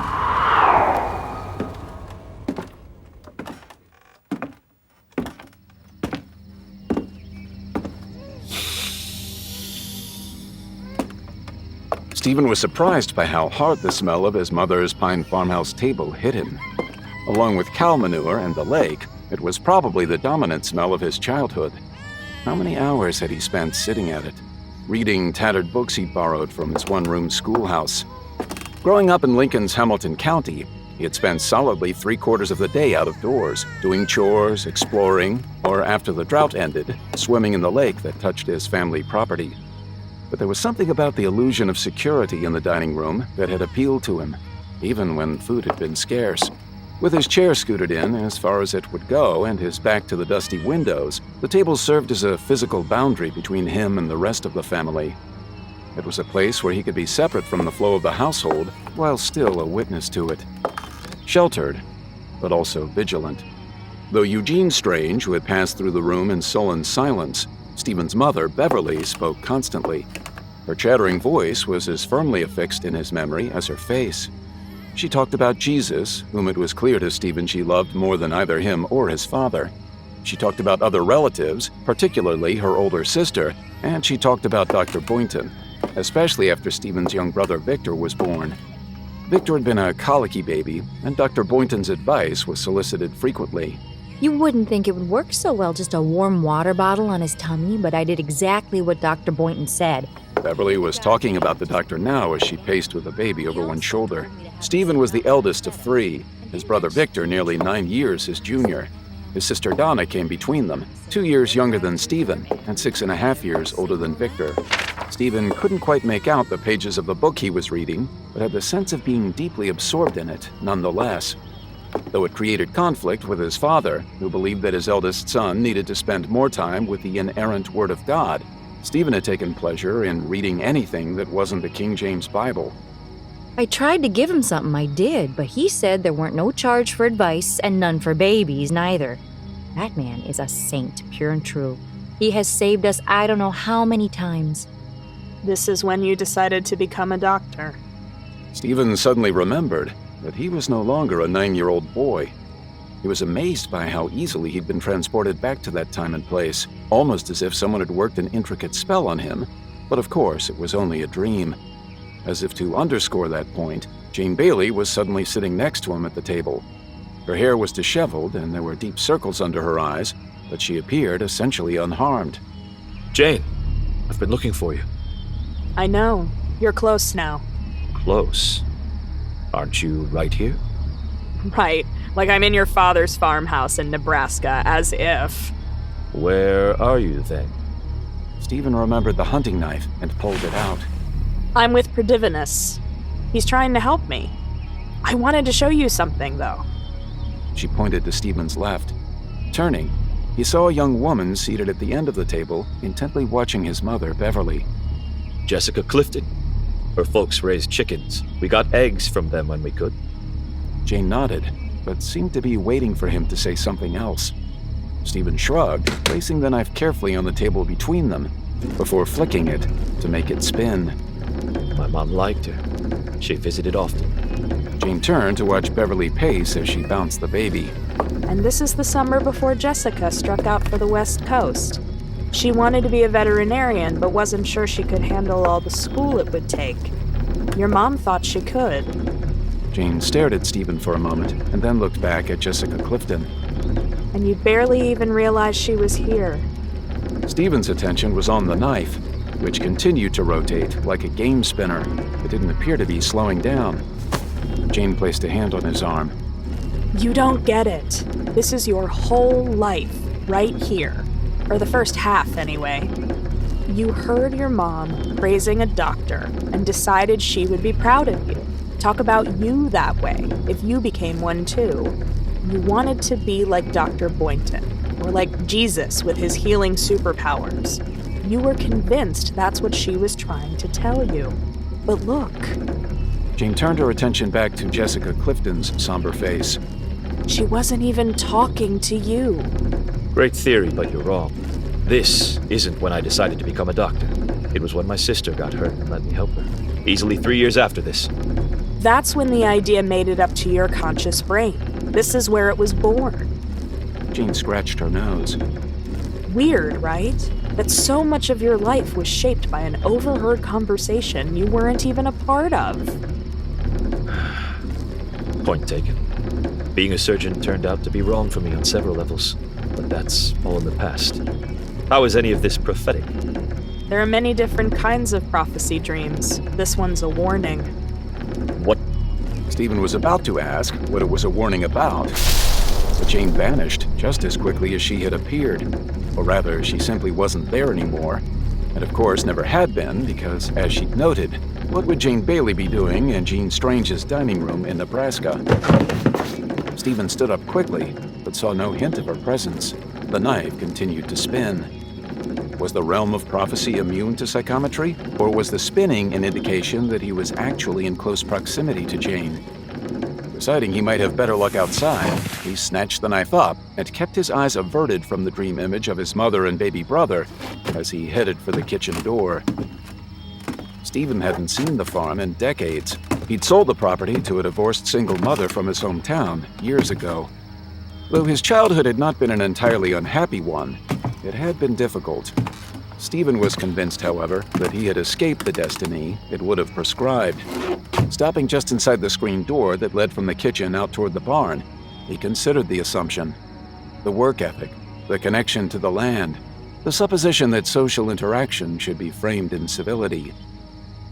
Stephen was surprised by how hard the smell of his mother's pine farmhouse table hit him. Along with cow manure and the lake, it was probably the dominant smell of his childhood. How many hours had he spent sitting at it? reading tattered books he'd borrowed from his one-room schoolhouse. Growing up in Lincoln's Hamilton County, he had spent solidly 3/4 of the day out of doors, doing chores, exploring, or after the drought ended, swimming in the lake that touched his family property. But there was something about the illusion of security in the dining room that had appealed to him, even when food had been scarce. With his chair scooted in as far as it would go and his back to the dusty windows, the table served as a physical boundary between him and the rest of the family. It was a place where he could be separate from the flow of the household while still a witness to it. Sheltered, but also vigilant. Though Eugene Strange, who had passed through the room in sullen silence, Stephen's mother, Beverly, spoke constantly. Her chattering voice was as firmly affixed in his memory as her face. She talked about Jesus, whom it was clear to Stephen she loved more than either him or his father. She talked about other relatives, particularly her older sister, and she talked about Dr. Boynton, especially after Stephen's young brother Victor was born. Victor had been a colicky baby, and Dr. Boynton's advice was solicited frequently. You wouldn't think it would work so well, just a warm water bottle on his tummy, but I did exactly what Dr. Boynton said. Beverly was talking about the doctor now as she paced with the baby over one shoulder. Stephen was the eldest of 3, his brother Victor nearly 9 years his junior. His sister Donna came between them, 2 years younger than Stephen and 6.5 years older than Victor. Stephen couldn't quite make out the pages of the book he was reading, but had the sense of being deeply absorbed in it nonetheless. Though it created conflict with his father, who believed that his eldest son needed to spend more time with the inerrant Word of God, Stephen had taken pleasure in reading anything that wasn't the King James Bible. I tried to give him something, I did, but he said there weren't no charge for advice and none for babies neither. That man is a saint, pure and true. He has saved us I don't know how many times. This is when you decided to become a doctor. Stephen suddenly remembered that he was no longer a 9-year-old boy. He was amazed by how easily he'd been transported back to that time and place, almost as if someone had worked an intricate spell on him. But of course, it was only a dream. As if to underscore that point, Jane Bailey was suddenly sitting next to him at the table. Her hair was disheveled and there were deep circles under her eyes, but she appeared essentially unharmed. Jane, I've been looking for you. I know. You're close now. Close? Aren't you right here? Right. Like I'm in your father's farmhouse in Nebraska, as if. Where are you then? Stephen remembered the hunting knife and pulled it out. I'm with Prodivinus. He's trying to help me. I wanted to show you something, though. She pointed to Stephen's left. Turning, he saw a young woman seated at the end of the table, intently watching his mother, Beverly. Jessica Clifton. Her folks raised chickens. We got eggs from them when we could. Jane nodded, but seemed to be waiting for him to say something else. Stephen shrugged, placing the knife carefully on the table between them, before flicking it to make it spin. My mom liked her. She visited often. Jane turned to watch Beverly pace as she bounced the baby. And this is the summer before Jessica struck out for the West Coast. She wanted to be a veterinarian, but wasn't sure she could handle all the school it would take. Your mom thought she could. Jane stared at Stephen for a moment, and then looked back at Jessica Clifton. And you barely even realized she was here. Stephen's attention was on the knife, which continued to rotate like a game spinner. It didn't appear to be slowing down. Jane placed a hand on his arm. You don't get it. This is your whole life, right here. Or the first half, anyway. You heard your mom praising a doctor and decided she would be proud of you. Talk about you that way, if you became one too. You wanted to be like Dr. Boynton, or like Jesus with his healing superpowers. You were convinced that's what she was trying to tell you. But look. Jane turned her attention back to Jessica Clifton's somber face. She wasn't even talking to you. Great theory, but you're wrong. This isn't when I decided to become a doctor. It was when my sister got hurt and let me help her. Easily 3 years after this. That's when the idea made it up to your conscious brain. This is where it was born. Jane scratched her nose. Weird, right? That so much of your life was shaped by an overheard conversation you weren't even a part of. Point taken. Being a surgeon turned out to be wrong for me on several levels, but that's all in the past. How is any of this prophetic? There are many different kinds of prophecy dreams. This one's a warning. What? Stephen was about to ask what it was a warning about, but Jane vanished just as quickly as she had appeared. Or rather, she simply wasn't there anymore. And of course never had been, because, as she'd noted, what would Jane Bailey be doing in Jean Strange's dining room in Nebraska? Stephen stood up quickly, but saw no hint of her presence. The knife continued to spin. Was the realm of prophecy immune to psychometry, or was the spinning an indication that he was actually in close proximity to Jane? Deciding he might have better luck outside, he snatched the knife up and kept his eyes averted from the dream image of his mother and baby brother as he headed for the kitchen door. Stephen hadn't seen the farm in decades. He'd sold the property to a divorced single mother from his hometown years ago. Though his childhood had not been an entirely unhappy one, it had been difficult. Stephen was convinced, however, that he had escaped the destiny it would have prescribed. Stopping just inside the screen door that led from the kitchen out toward the barn, he considered the assumption. The work ethic, the connection to the land, the supposition that social interaction should be framed in civility.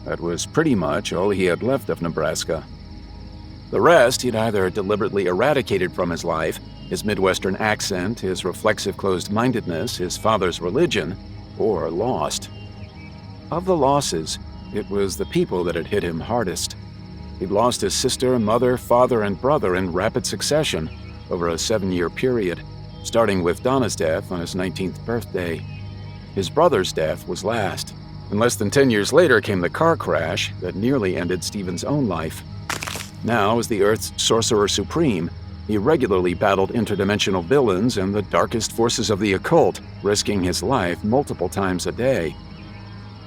That was pretty much all he had left of Nebraska. The rest he'd either deliberately eradicated from his life, his Midwestern accent, his reflexive closed-mindedness, his father's religion, or lost. Of the losses, it was the people that had hit him hardest. He'd lost his sister, mother, father, and brother in rapid succession over a 7-year period, starting with Donna's death on his 19th birthday. His brother's death was last, and less than 10 years later came the car crash that nearly ended Stephen's own life. Now, as the Earth's Sorcerer Supreme, he regularly battled interdimensional villains and the darkest forces of the occult, risking his life multiple times a day.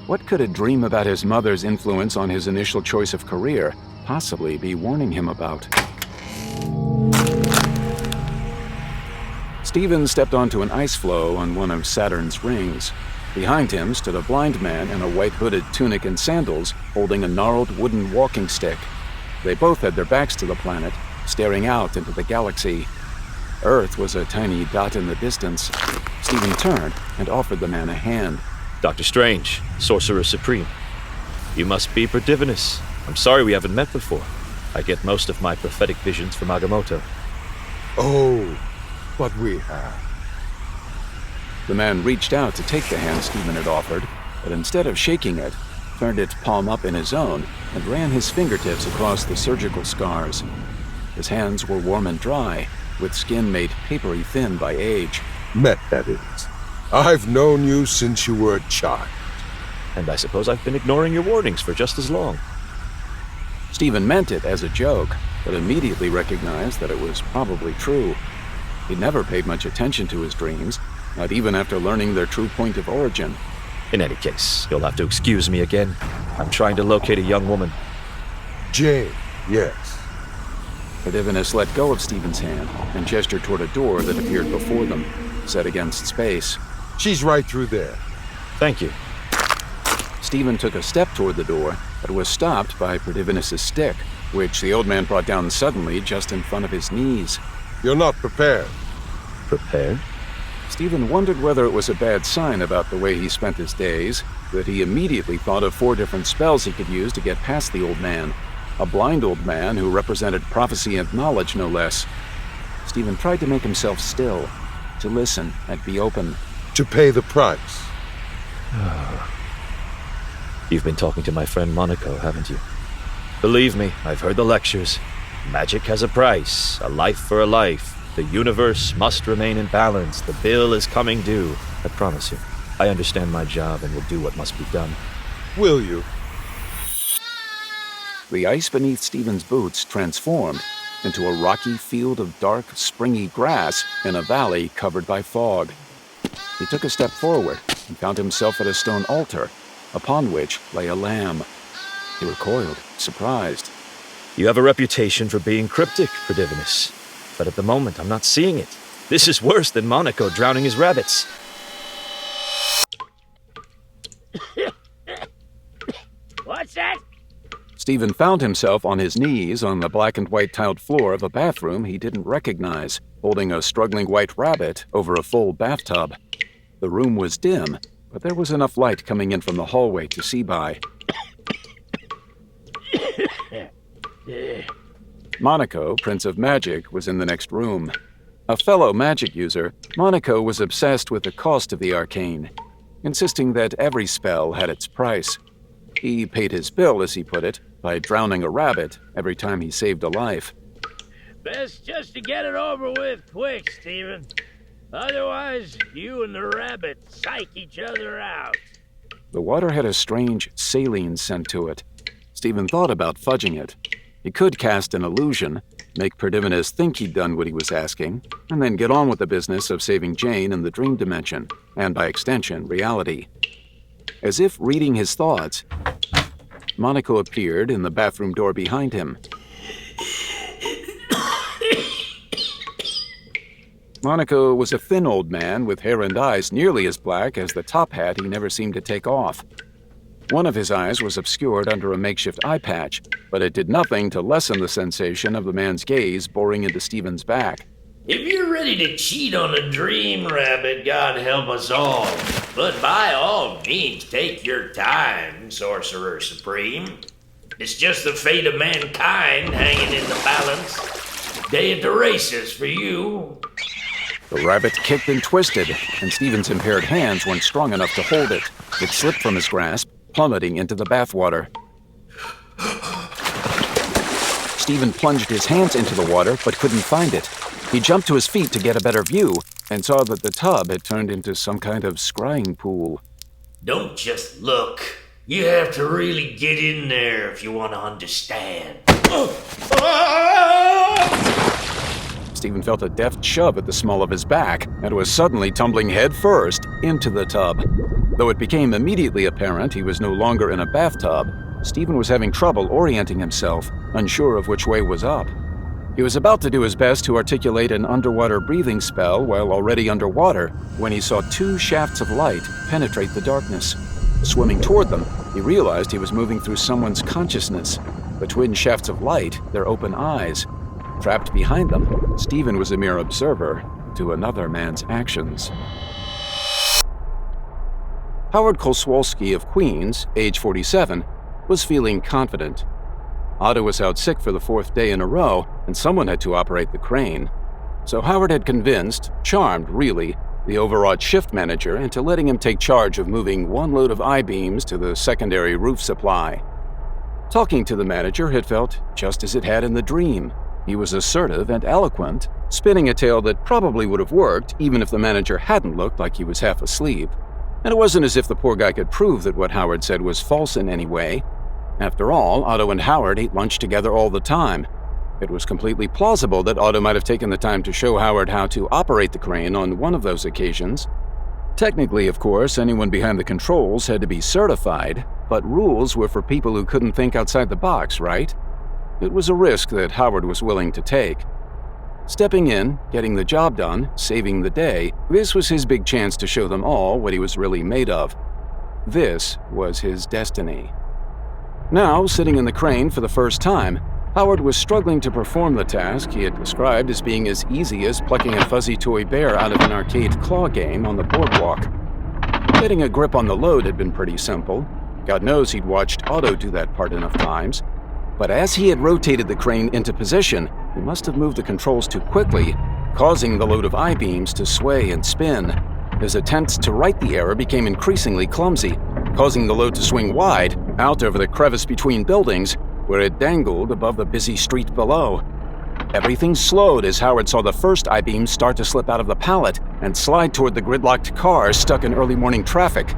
What could a dream about his mother's influence on his initial choice of career possibly be warning him about? Stephen stepped onto an ice floe on one of Saturn's rings. Behind him stood a blind man in a white hooded tunic and sandals, holding a gnarled wooden walking stick. They both had their backs to the planet, staring out into the galaxy. Earth was a tiny dot in the distance. Stephen turned and offered the man a hand. Dr. Strange, Sorcerer Supreme. You must be Perdivinus. I'm sorry we haven't met before. I get most of my prophetic visions from Agamotto. Oh, but we have. The man reached out to take the hand Stephen had offered, but instead of shaking it, turned its palm up in his own and ran his fingertips across the surgical scars. His hands were warm and dry, with skin made papery thin by age. Met, that is. I've known you since you were a child. And I suppose I've been ignoring your warnings for just as long. Stephen meant it as a joke, but immediately recognized that it was probably true. He'd never paid much attention to his dreams, not even after learning their true point of origin. In any case, you'll have to excuse me again. I'm trying to locate a young woman. Jane, yes. Perdivinus let go of Stephen's hand and gestured toward a door that appeared before them, set against space. She's right through there. Thank you. Stephen took a step toward the door, but was stopped by Perdivinus' stick, which the old man brought down suddenly just in front of his knees. You're not prepared. Prepared? Stephen wondered whether it was a bad sign about the way he spent his days, that he immediately thought of 4 different spells he could use to get past the old man. A blind old man who represented prophecy and knowledge, no less. Stephen tried to make himself still, to listen and be open. To pay the price. You've been talking to my friend Monaco, haven't you? Believe me, I've heard the lectures. Magic has a price, a life for a life. The universe must remain in balance. The bill is coming due. I promise you. I understand my job and will do what must be done. Will you? The ice beneath Stephen's boots transformed into a rocky field of dark, springy grass in a valley covered by fog. He took a step forward and found himself at a stone altar, upon which lay a lamb. He recoiled, surprised. You have a reputation for being cryptic, Perdivinus. But at the moment, I'm not seeing it. This is worse than Monaco drowning his rabbits. What's that? Stephen found himself on his knees on the black and white tiled floor of a bathroom he didn't recognize, holding a struggling white rabbit over a full bathtub. The room was dim, but there was enough light coming in from the hallway to see by. Monaco, Prince of Magic, was in the next room. A fellow magic user, Monaco was obsessed with the cost of the arcane, insisting that every spell had its price. He paid his bill, as he put it, by drowning a rabbit every time he saved a life. Best just to get it over with quick, Stephen. Otherwise, you and the rabbit psych each other out. The water had a strange saline scent to it. Stephen thought about fudging it. He could cast an illusion, make Perdimonus think he'd done what he was asking, and then get on with the business of saving Jane in the dream dimension, and by extension, reality. As if reading his thoughts, Monaco appeared in the bathroom door behind him. Monaco was a thin old man with hair and eyes nearly as black as the top hat he never seemed to take off. One of his eyes was obscured under a makeshift eye patch, but it did nothing to lessen the sensation of the man's gaze boring into Stephen's back. If you're ready to cheat on a dream, Rabbit, God help us all. But by all means, take your time, Sorcerer Supreme. It's just the fate of mankind hanging in the balance. Day at the races for you. The rabbit kicked and twisted, and Stephen's impaired hands weren't strong enough to hold it. It slipped from his grasp, plummeting into the bathwater. Stephen plunged his hands into the water, but couldn't find it. He jumped to his feet to get a better view, and saw that the tub had turned into some kind of scrying pool. Don't just look. You have to really get in there if you want to understand. Stephen felt a deft shove at the small of his back and was suddenly tumbling head first into the tub. Though it became immediately apparent he was no longer in a bathtub, Stephen was having trouble orienting himself, unsure of which way was up. He was about to do his best to articulate an underwater breathing spell while already underwater when he saw two shafts of light penetrate the darkness. Swimming toward them, he realized he was moving through someone's consciousness. The twin shafts of light, their open eyes. Trapped behind them, Stephen was a mere observer to another man's actions. Howard Kolswolski of Queens, age 47, was feeling confident. Otto was out sick for the fourth day in a row, and someone had to operate the crane. So Howard had convinced, charmed really, the overawed shift manager into letting him take charge of moving one load of I-beams to the secondary roof supply. Talking to the manager had felt just as it had in the dream. He was assertive and eloquent, spinning a tale that probably would have worked even if the manager hadn't looked like he was half asleep. And it wasn't as if the poor guy could prove that what Howard said was false in any way. After all, Otto and Howard ate lunch together all the time. It was completely plausible that Otto might have taken the time to show Howard how to operate the crane on one of those occasions. Technically, of course, anyone behind the controls had to be certified, but rules were for people who couldn't think outside the box, right? It was a risk that Howard was willing to take. Stepping in, getting the job done, saving the day, this was his big chance to show them all what he was really made of. This was his destiny. Now, sitting in the crane for the first time, Howard was struggling to perform the task he had described as being as easy as plucking a fuzzy toy bear out of an arcade claw game on the boardwalk. Getting a grip on the load had been pretty simple. God knows he'd watched Otto do that part enough times. But as he had rotated the crane into position, he must have moved the controls too quickly, causing the load of I-beams to sway and spin. His attempts to right the error became increasingly clumsy, causing the load to swing wide, out over the crevice between buildings, where it dangled above the busy street below. Everything slowed as Howard saw the first I-beam start to slip out of the pallet and slide toward the gridlocked cars stuck in early morning traffic.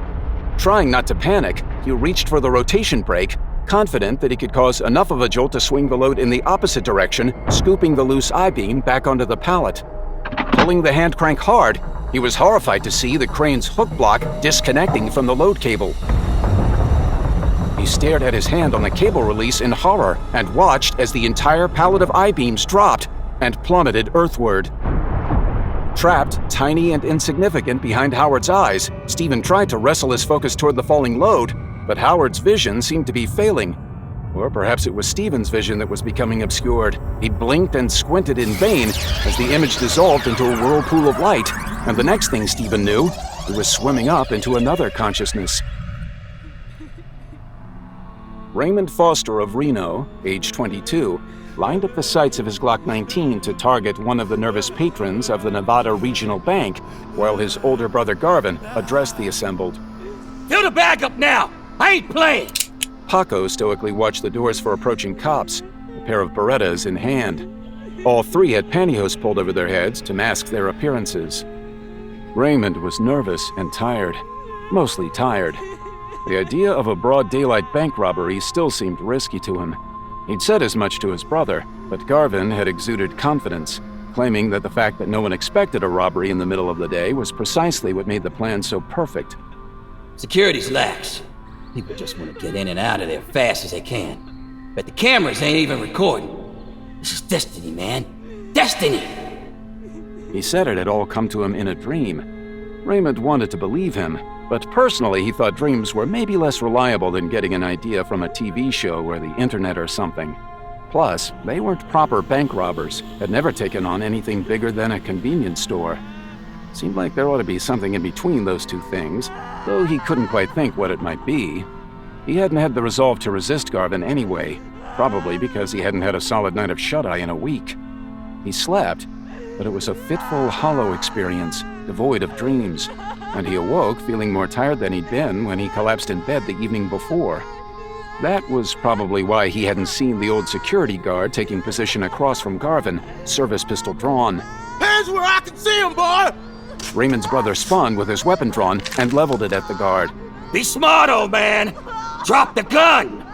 Trying not to panic, he reached for the rotation brake, confident that he could cause enough of a jolt to swing the load in the opposite direction, scooping the loose I-beam back onto the pallet. Pulling the hand crank hard, he was horrified to see the crane's hook block disconnecting from the load cable. He stared at his hand on the cable release in horror and watched as the entire pallet of I-beams dropped and plummeted earthward. Trapped, tiny and insignificant behind Howard's eyes, Stephen tried to wrestle his focus toward the falling load, but Howard's vision seemed to be failing. Or perhaps it was Stephen's vision that was becoming obscured. He blinked and squinted in vain as the image dissolved into a whirlpool of light, and the next thing Stephen knew, He was swimming up into another consciousness. Raymond Foster of Reno, age 22, lined up the sights of his Glock 19 to target one of the nervous patrons of the Nevada Regional Bank, while his older brother Garvin addressed the assembled. Fill the bag up now! I ain't playing! Paco stoically watched the doors for approaching cops, a pair of Berettas in hand. All three had pantyhose pulled over their heads to mask their appearances. Raymond was nervous and tired, mostly tired. The idea of a broad daylight bank robbery still seemed risky to him. He'd said as much to his brother, but Garvin had exuded confidence, claiming that the fact that no one expected a robbery in the middle of the day was precisely what made the plan so perfect. Security's lax. People just want to get in and out of there fast as they can. But the cameras ain't even recording. This is destiny, man. Destiny! He said it had all come to him in a dream. Raymond wanted to believe him, but personally he thought dreams were maybe less reliable than getting an idea from a TV show or the internet or something. Plus, they weren't proper bank robbers, had never taken on anything bigger than a convenience store. Seemed like there ought to be something in between those two things, though he couldn't quite think what it might be. He hadn't had the resolve to resist Garvin anyway, probably because he hadn't had a solid night of shut-eye in a week. He slept, but it was a fitful, hollow experience, devoid of dreams, and he awoke feeling more tired than he'd been when he collapsed in bed the evening before. That was probably why he hadn't seen the old security guard taking position across from Garvin, service pistol drawn. Hands where I can see him, boy! Raymond's brother spun with his weapon drawn and leveled it at the guard. Be smart, old man! Drop the gun!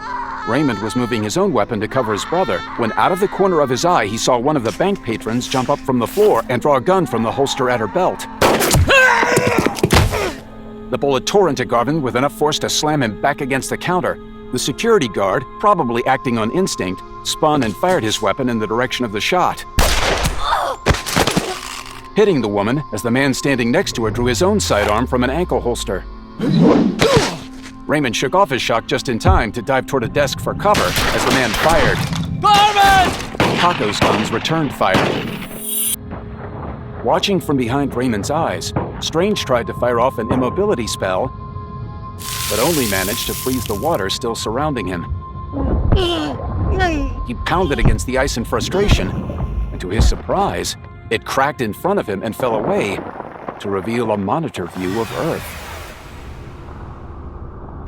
Raymond was moving his own weapon to cover his brother when out of the corner of his eye he saw one of the bank patrons jump up from the floor and draw a gun from the holster at her belt. The bullet tore into Garvin with enough force to slam him back against the counter. The security guard, probably acting on instinct, spun and fired his weapon in the direction of the shot, hitting the woman as the man standing next to her drew his own sidearm from an ankle holster. Raymond shook off his shock just in time to dive toward a desk for cover as the man fired. Garvin! Paco's guns returned fire. Watching from behind Raymond's eyes, Strange tried to fire off an immobility spell, but only managed to freeze the water still surrounding him. He pounded against the ice in frustration, and to his surprise, it cracked in front of him and fell away to reveal a monitor view of Earth.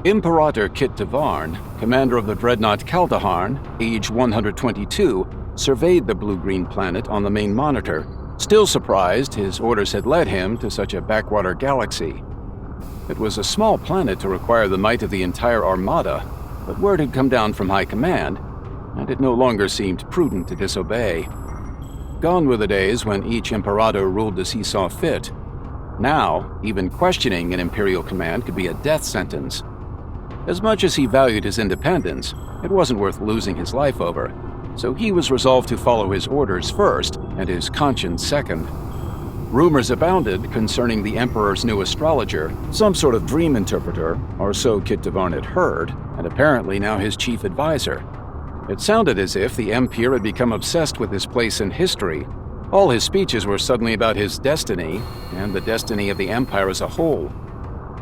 Imperator Kit Devarn, commander of the dreadnought Kaldaharn, age 122, surveyed the blue-green planet on the main monitor, still surprised his orders had led him to such a backwater galaxy. It was a small planet to require the might of the entire armada, but word had come down from high command, and it no longer seemed prudent to disobey. Gone were the days when each Imperator ruled as he saw fit. Now, even questioning an Imperial command could be a death sentence. As much as he valued his independence, it wasn't worth losing his life over, so he was resolved to follow his orders first and his conscience second. Rumors abounded concerning the Emperor's new astrologer, some sort of dream interpreter, or so Kit Devarn had heard, and apparently now his chief advisor. It sounded as if the Empire had become obsessed with his place in history. All his speeches were suddenly about his destiny, and the destiny of the Empire as a whole.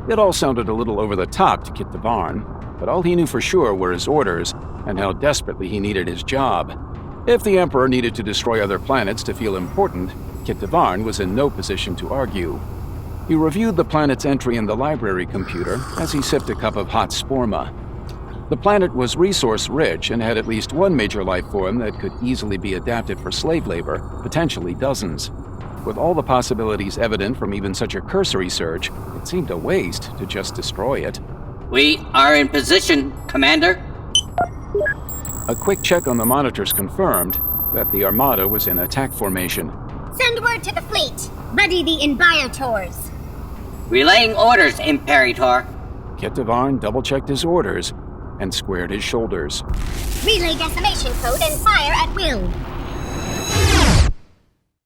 It all sounded a little over the top to Kit Devarn, but all he knew for sure were his orders and how desperately he needed his job. If the Emperor needed to destroy other planets to feel important, Kit Devarn was in no position to argue. He reviewed the planet's entry in the library computer as he sipped a cup of hot sporma. The planet was resource-rich and had at least one major life form that could easily be adapted for slave labor, potentially dozens. With all the possibilities evident from even such a cursory search, it seemed a waste to just destroy it. We are in position, Commander. A quick check on the monitors confirmed that the Armada was in attack formation. Send word to the fleet. Ready the Inviators. Relaying orders, Imperator. Kit Devarn double-checked his orders and squared his shoulders. Relay decimation code and fire at will.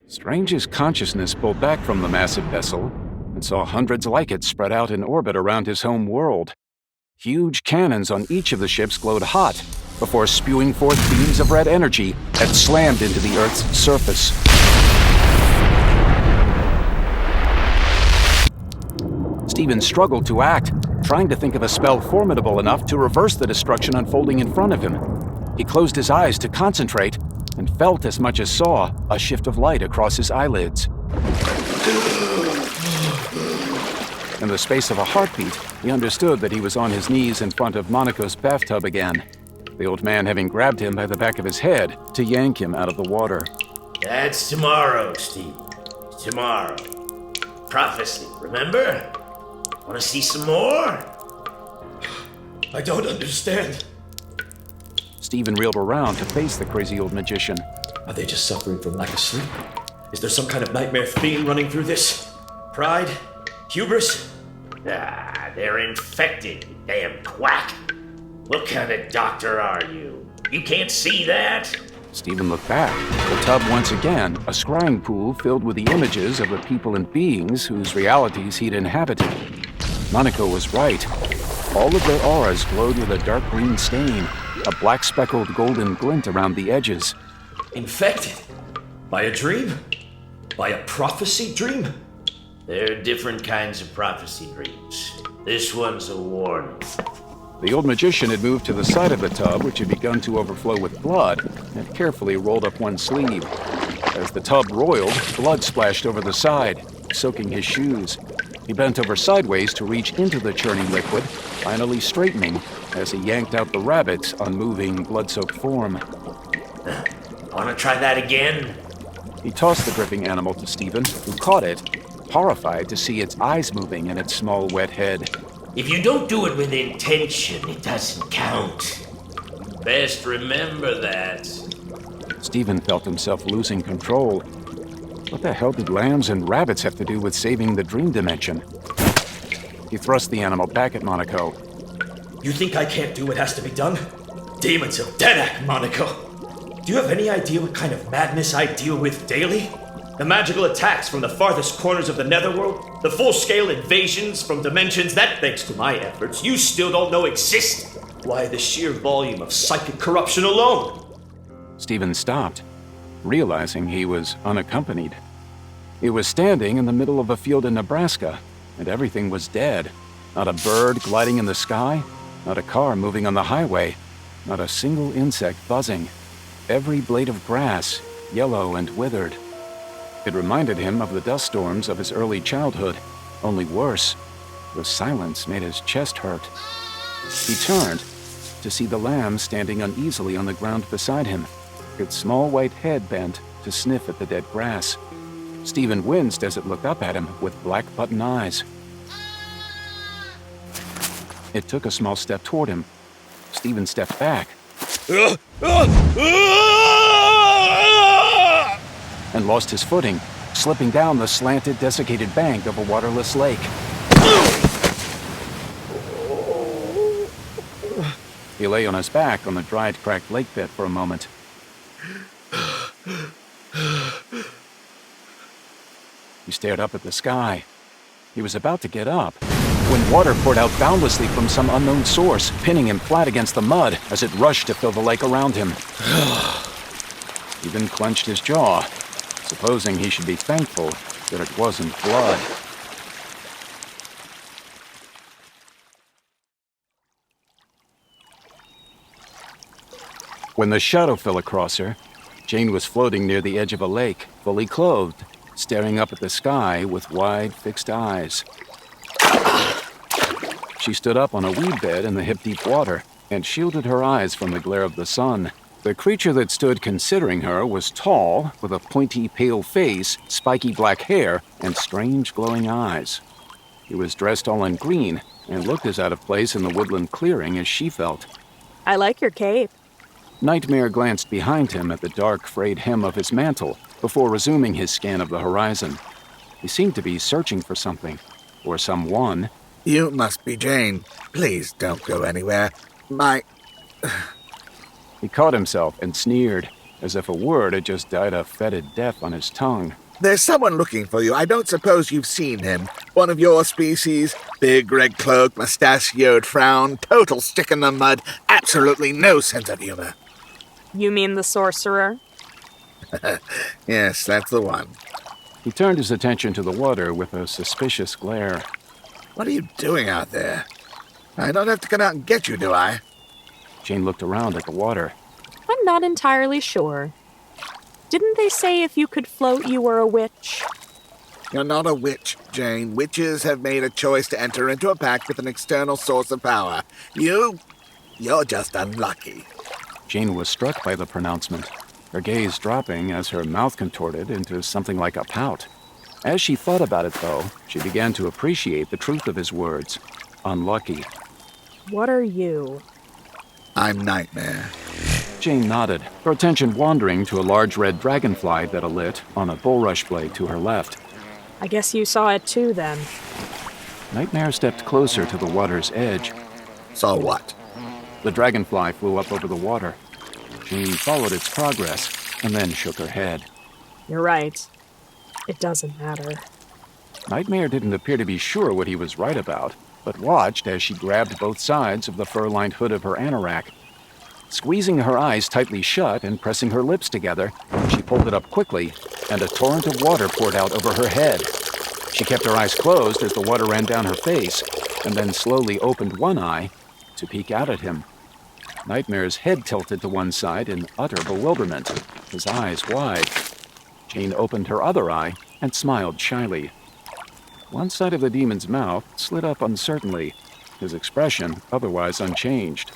Strange's consciousness pulled back from the massive vessel and saw hundreds like it spread out in orbit around his home world. Huge cannons on each of the ships glowed hot before spewing forth beams of red energy that slammed into the Earth's surface. Stephen struggled to act, trying to think of a spell formidable enough to reverse the destruction unfolding in front of him. He closed his eyes to concentrate and felt as much as saw a shift of light across his eyelids. In the space of a heartbeat, he understood that he was on his knees in front of Monaco's bathtub again, the old man having grabbed him by the back of his head to yank him out of the water. That's tomorrow, Steve. Tomorrow. Prophecy, remember? Want to see some more? I don't understand. Stephen reeled around to face the crazy old magician. Are they just suffering from lack of sleep? Is there some kind of nightmare theme running through this? Pride? Hubris? Ah, they're infected, you damn quack. What kind of doctor are you? You can't see that? Stephen looked back. The tub once again, a scrying pool filled with the images of the people and beings whose realities he'd inhabited. Monaco was right. All of their auras glowed with a dark green stain, a black speckled golden glint around the edges. Infected? By a dream? By a prophecy dream? There are different kinds of prophecy dreams. This one's a warning. The old magician had moved to the side of the tub, which had begun to overflow with blood, and carefully rolled up one sleeve. As the tub roiled, blood splashed over the side, soaking his shoes. He bent over sideways to reach into the churning liquid, finally straightening as he yanked out the rabbit's unmoving, blood-soaked form. Want to try that again? He tossed the dripping animal to Stephen, who caught it, horrified to see its eyes moving in its small, wet head. If you don't do it with intention, it doesn't count. Best remember that. Stephen felt himself losing control. What the hell did lambs and rabbits have to do with saving the dream dimension? He thrust the animal back at Monaco. You think I can't do what has to be done? Demons of Denak, Monaco! Do you have any idea what kind of madness I deal with daily? The magical attacks from the farthest corners of the netherworld? The full-scale invasions from dimensions that, thanks to my efforts, you still don't know exist? Why, the sheer volume of psychic corruption alone! Stephen stopped, realizing he was unaccompanied. He was standing in the middle of a field in Nebraska, and everything was dead. Not a bird gliding in the sky, not a car moving on the highway, not a single insect buzzing. Every blade of grass, yellow and withered. It reminded him of the dust storms of his early childhood, only worse. The silence made his chest hurt. He turned to see the lamb standing uneasily on the ground beside him, its small white head bent to sniff at the dead grass. Stephen winced as it looked up at him with black button eyes. It took a small step toward him. Stephen stepped back and lost his footing, slipping down the slanted, desiccated bank of a waterless lake. He lay on his back on the dried, cracked lake bed for a moment. He stared up at the sky. He was about to get up when water poured out boundlessly from some unknown source, pinning him flat against the mud as it rushed to fill the lake around him. He then clenched his jaw, supposing he should be thankful that it wasn't blood. When the shadow fell across her, Jane was floating near the edge of a lake, fully clothed, staring up at the sky with wide, fixed eyes. She stood up on a weed bed in the hip-deep water and shielded her eyes from the glare of the sun. The creature that stood considering her was tall, with a pointy, pale face, spiky black hair, and strange, glowing eyes. He was dressed all in green and looked as out of place in the woodland clearing as she felt. I like your cape. Nightmare glanced behind him at the dark, frayed hem of his mantle before resuming his scan of the horizon. He seemed to be searching for something, or someone. You must be Jane. Please don't go anywhere. He caught himself and sneered, as if a word had just died a fetid death on his tongue. There's someone looking for you. I don't suppose you've seen him. One of your species. Big red cloak, mustachioed frown, total stick in the mud, absolutely no sense of humor. You mean the sorcerer? Yes, that's the one. He turned his attention to the water with a suspicious glare. What are you doing out there? I don't have to come out and get you, do I? Jane looked around at the water. I'm not entirely sure. Didn't they say if you could float, you were a witch? You're not a witch, Jane. Witches have made a choice to enter into a pact with an external source of power. You're just unlucky. Jane was struck by the pronouncement, her gaze dropping as her mouth contorted into something like a pout. As she thought about it, though, she began to appreciate the truth of his words. Unlucky. What are you? I'm Nightmare. Jane nodded, her attention wandering to a large red dragonfly that alit on a bulrush blade to her left. I guess you saw it too, then. Nightmare stepped closer to the water's edge. Saw what? The dragonfly flew up over the water. Jane followed its progress and then shook her head. You're right. It doesn't matter. Nightmare didn't appear to be sure what he was right about, but watched as she grabbed both sides of the fur-lined hood of her anorak. Squeezing her eyes tightly shut and pressing her lips together, she pulled it up quickly, and a torrent of water poured out over her head. She kept her eyes closed as the water ran down her face, and then slowly opened one eye to peek out at him. Nightmare's head tilted to one side in utter bewilderment, his eyes wide. Jane opened her other eye and smiled shyly. One side of the demon's mouth slid up uncertainly, his expression otherwise unchanged.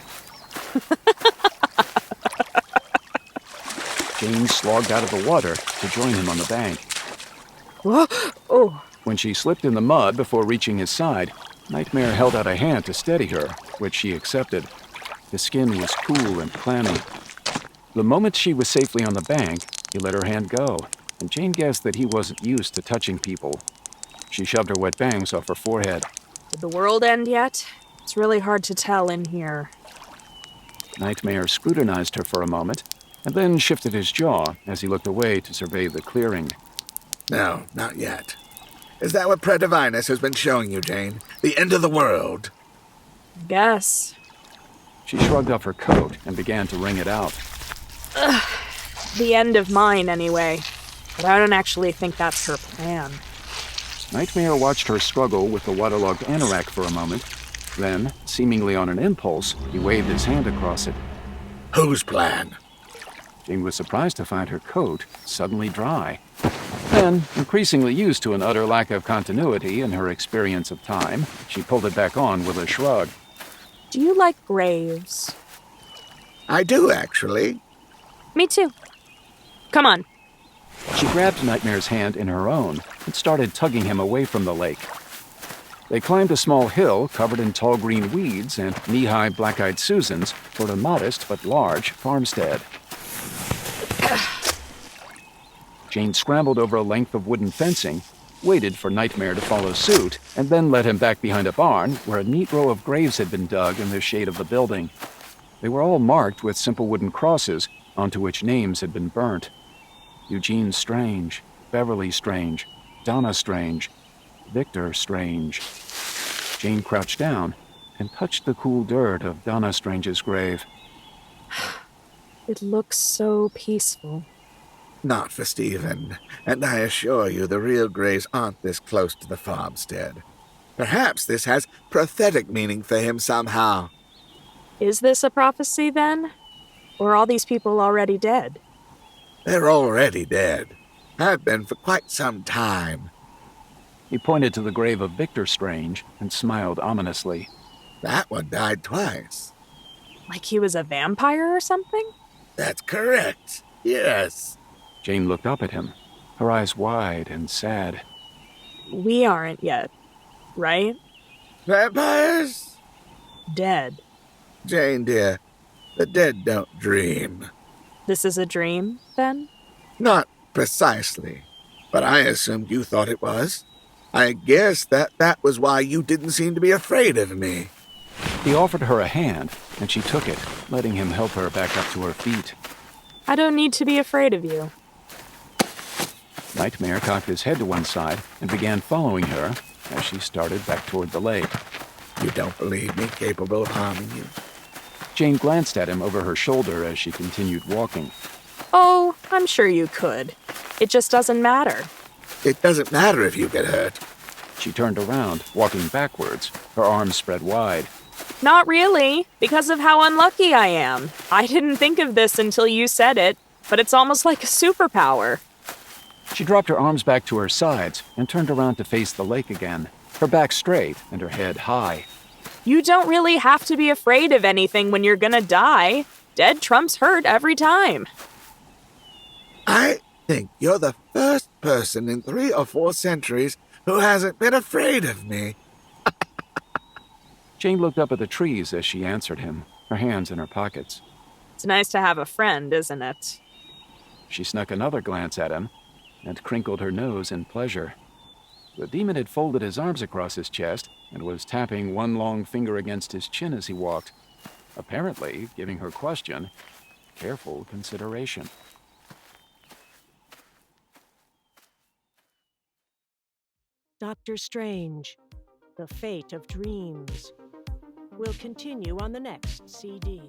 Jane slogged out of the water to join him on the bank. Whoa! Oh! When she slipped in the mud before reaching his side, Nightmare held out a hand to steady her, which she accepted. The skin was cool and clammy. The moment she was safely on the bank, he let her hand go, and Jane guessed that he wasn't used to touching people. She shoved her wet bangs off her forehead. Did the world end yet? It's really hard to tell in here. Nightmare scrutinized her for a moment, and then shifted his jaw as he looked away to survey the clearing. No, not yet. Is that what Predivinus has been showing you, Jane? The end of the world? Guess. She shrugged off her coat and began to wring it out. Ugh. The end of mine, anyway. But I don't actually think that's her plan. Nightmare watched her struggle with the waterlogged anorak for a moment. Then, seemingly on an impulse, he waved his hand across it. Whose plan? Jane was surprised to find her coat suddenly dry. Then, increasingly used to an utter lack of continuity in her experience of time, she pulled it back on with a shrug. Do you like graves? I do, actually. Me too. Come on. She grabbed Nightmare's hand in her own and started tugging him away from the lake. They climbed a small hill covered in tall green weeds and knee-high black-eyed Susans toward a modest but large farmstead. Jane scrambled over a length of wooden fencing, waited for Nightmare to follow suit, and then led him back behind a barn where a neat row of graves had been dug in the shade of the building. They were all marked with simple wooden crosses onto which names had been burnt. Eugene Strange, Beverly Strange, Donna Strange, Victor Strange. Jane crouched down and touched the cool dirt of Donna Strange's grave. It looks so peaceful. Not for Stephen, and I assure you the real graves aren't this close to the farmstead. Perhaps this has prophetic meaning for him somehow. Is this a prophecy, then? Or are all these people already dead? They're already dead. Have been for quite some time. He pointed to the grave of Victor Strange and smiled ominously. That one died twice. Like he was a vampire or something? That's correct. Yes. Jane looked up at him, her eyes wide and sad. We aren't yet, right? Vampires? Dead. Jane, dear, the dead don't dream. This is a dream, then? Not precisely, but I assumed you thought it was. I guess that was why you didn't seem to be afraid of me. He offered her a hand, and she took it, letting him help her back up to her feet. I don't need to be afraid of you. Nightmare cocked his head to one side and began following her as she started back toward the lake. You don't believe me capable of harming you? Jane glanced at him over her shoulder as she continued walking. Oh, I'm sure you could. It just doesn't matter. It doesn't matter if you get hurt. She turned around, walking backwards, her arms spread wide. Not really, because of how unlucky I am. I didn't think of this until you said it, but it's almost like a superpower. She dropped her arms back to her sides and turned around to face the lake again, her back straight and her head high. You don't really have to be afraid of anything when you're gonna die. Dead trumps hurt every time. I think you're the first person in 3 or 4 centuries who hasn't been afraid of me. Jane looked up at the trees as she answered him, her hands in her pockets. It's nice to have a friend, isn't it? She snuck another glance at him and crinkled her nose in pleasure. The demon had folded his arms across his chest and was tapping one long finger against his chin as he walked, apparently giving her question careful consideration. Doctor Strange, The Fate of Dreams, will continue on the next CD.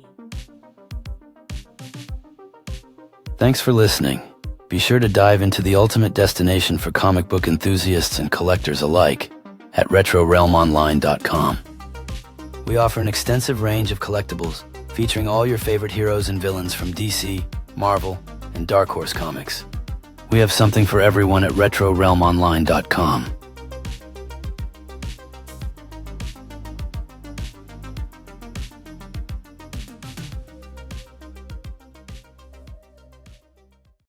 Thanks for listening. Be sure to dive into the ultimate destination for comic book enthusiasts and collectors alike at RetroRealmOnline.com. We offer an extensive range of collectibles featuring all your favorite heroes and villains from DC, Marvel, and Dark Horse Comics. We have something for everyone at RetroRealmOnline.com.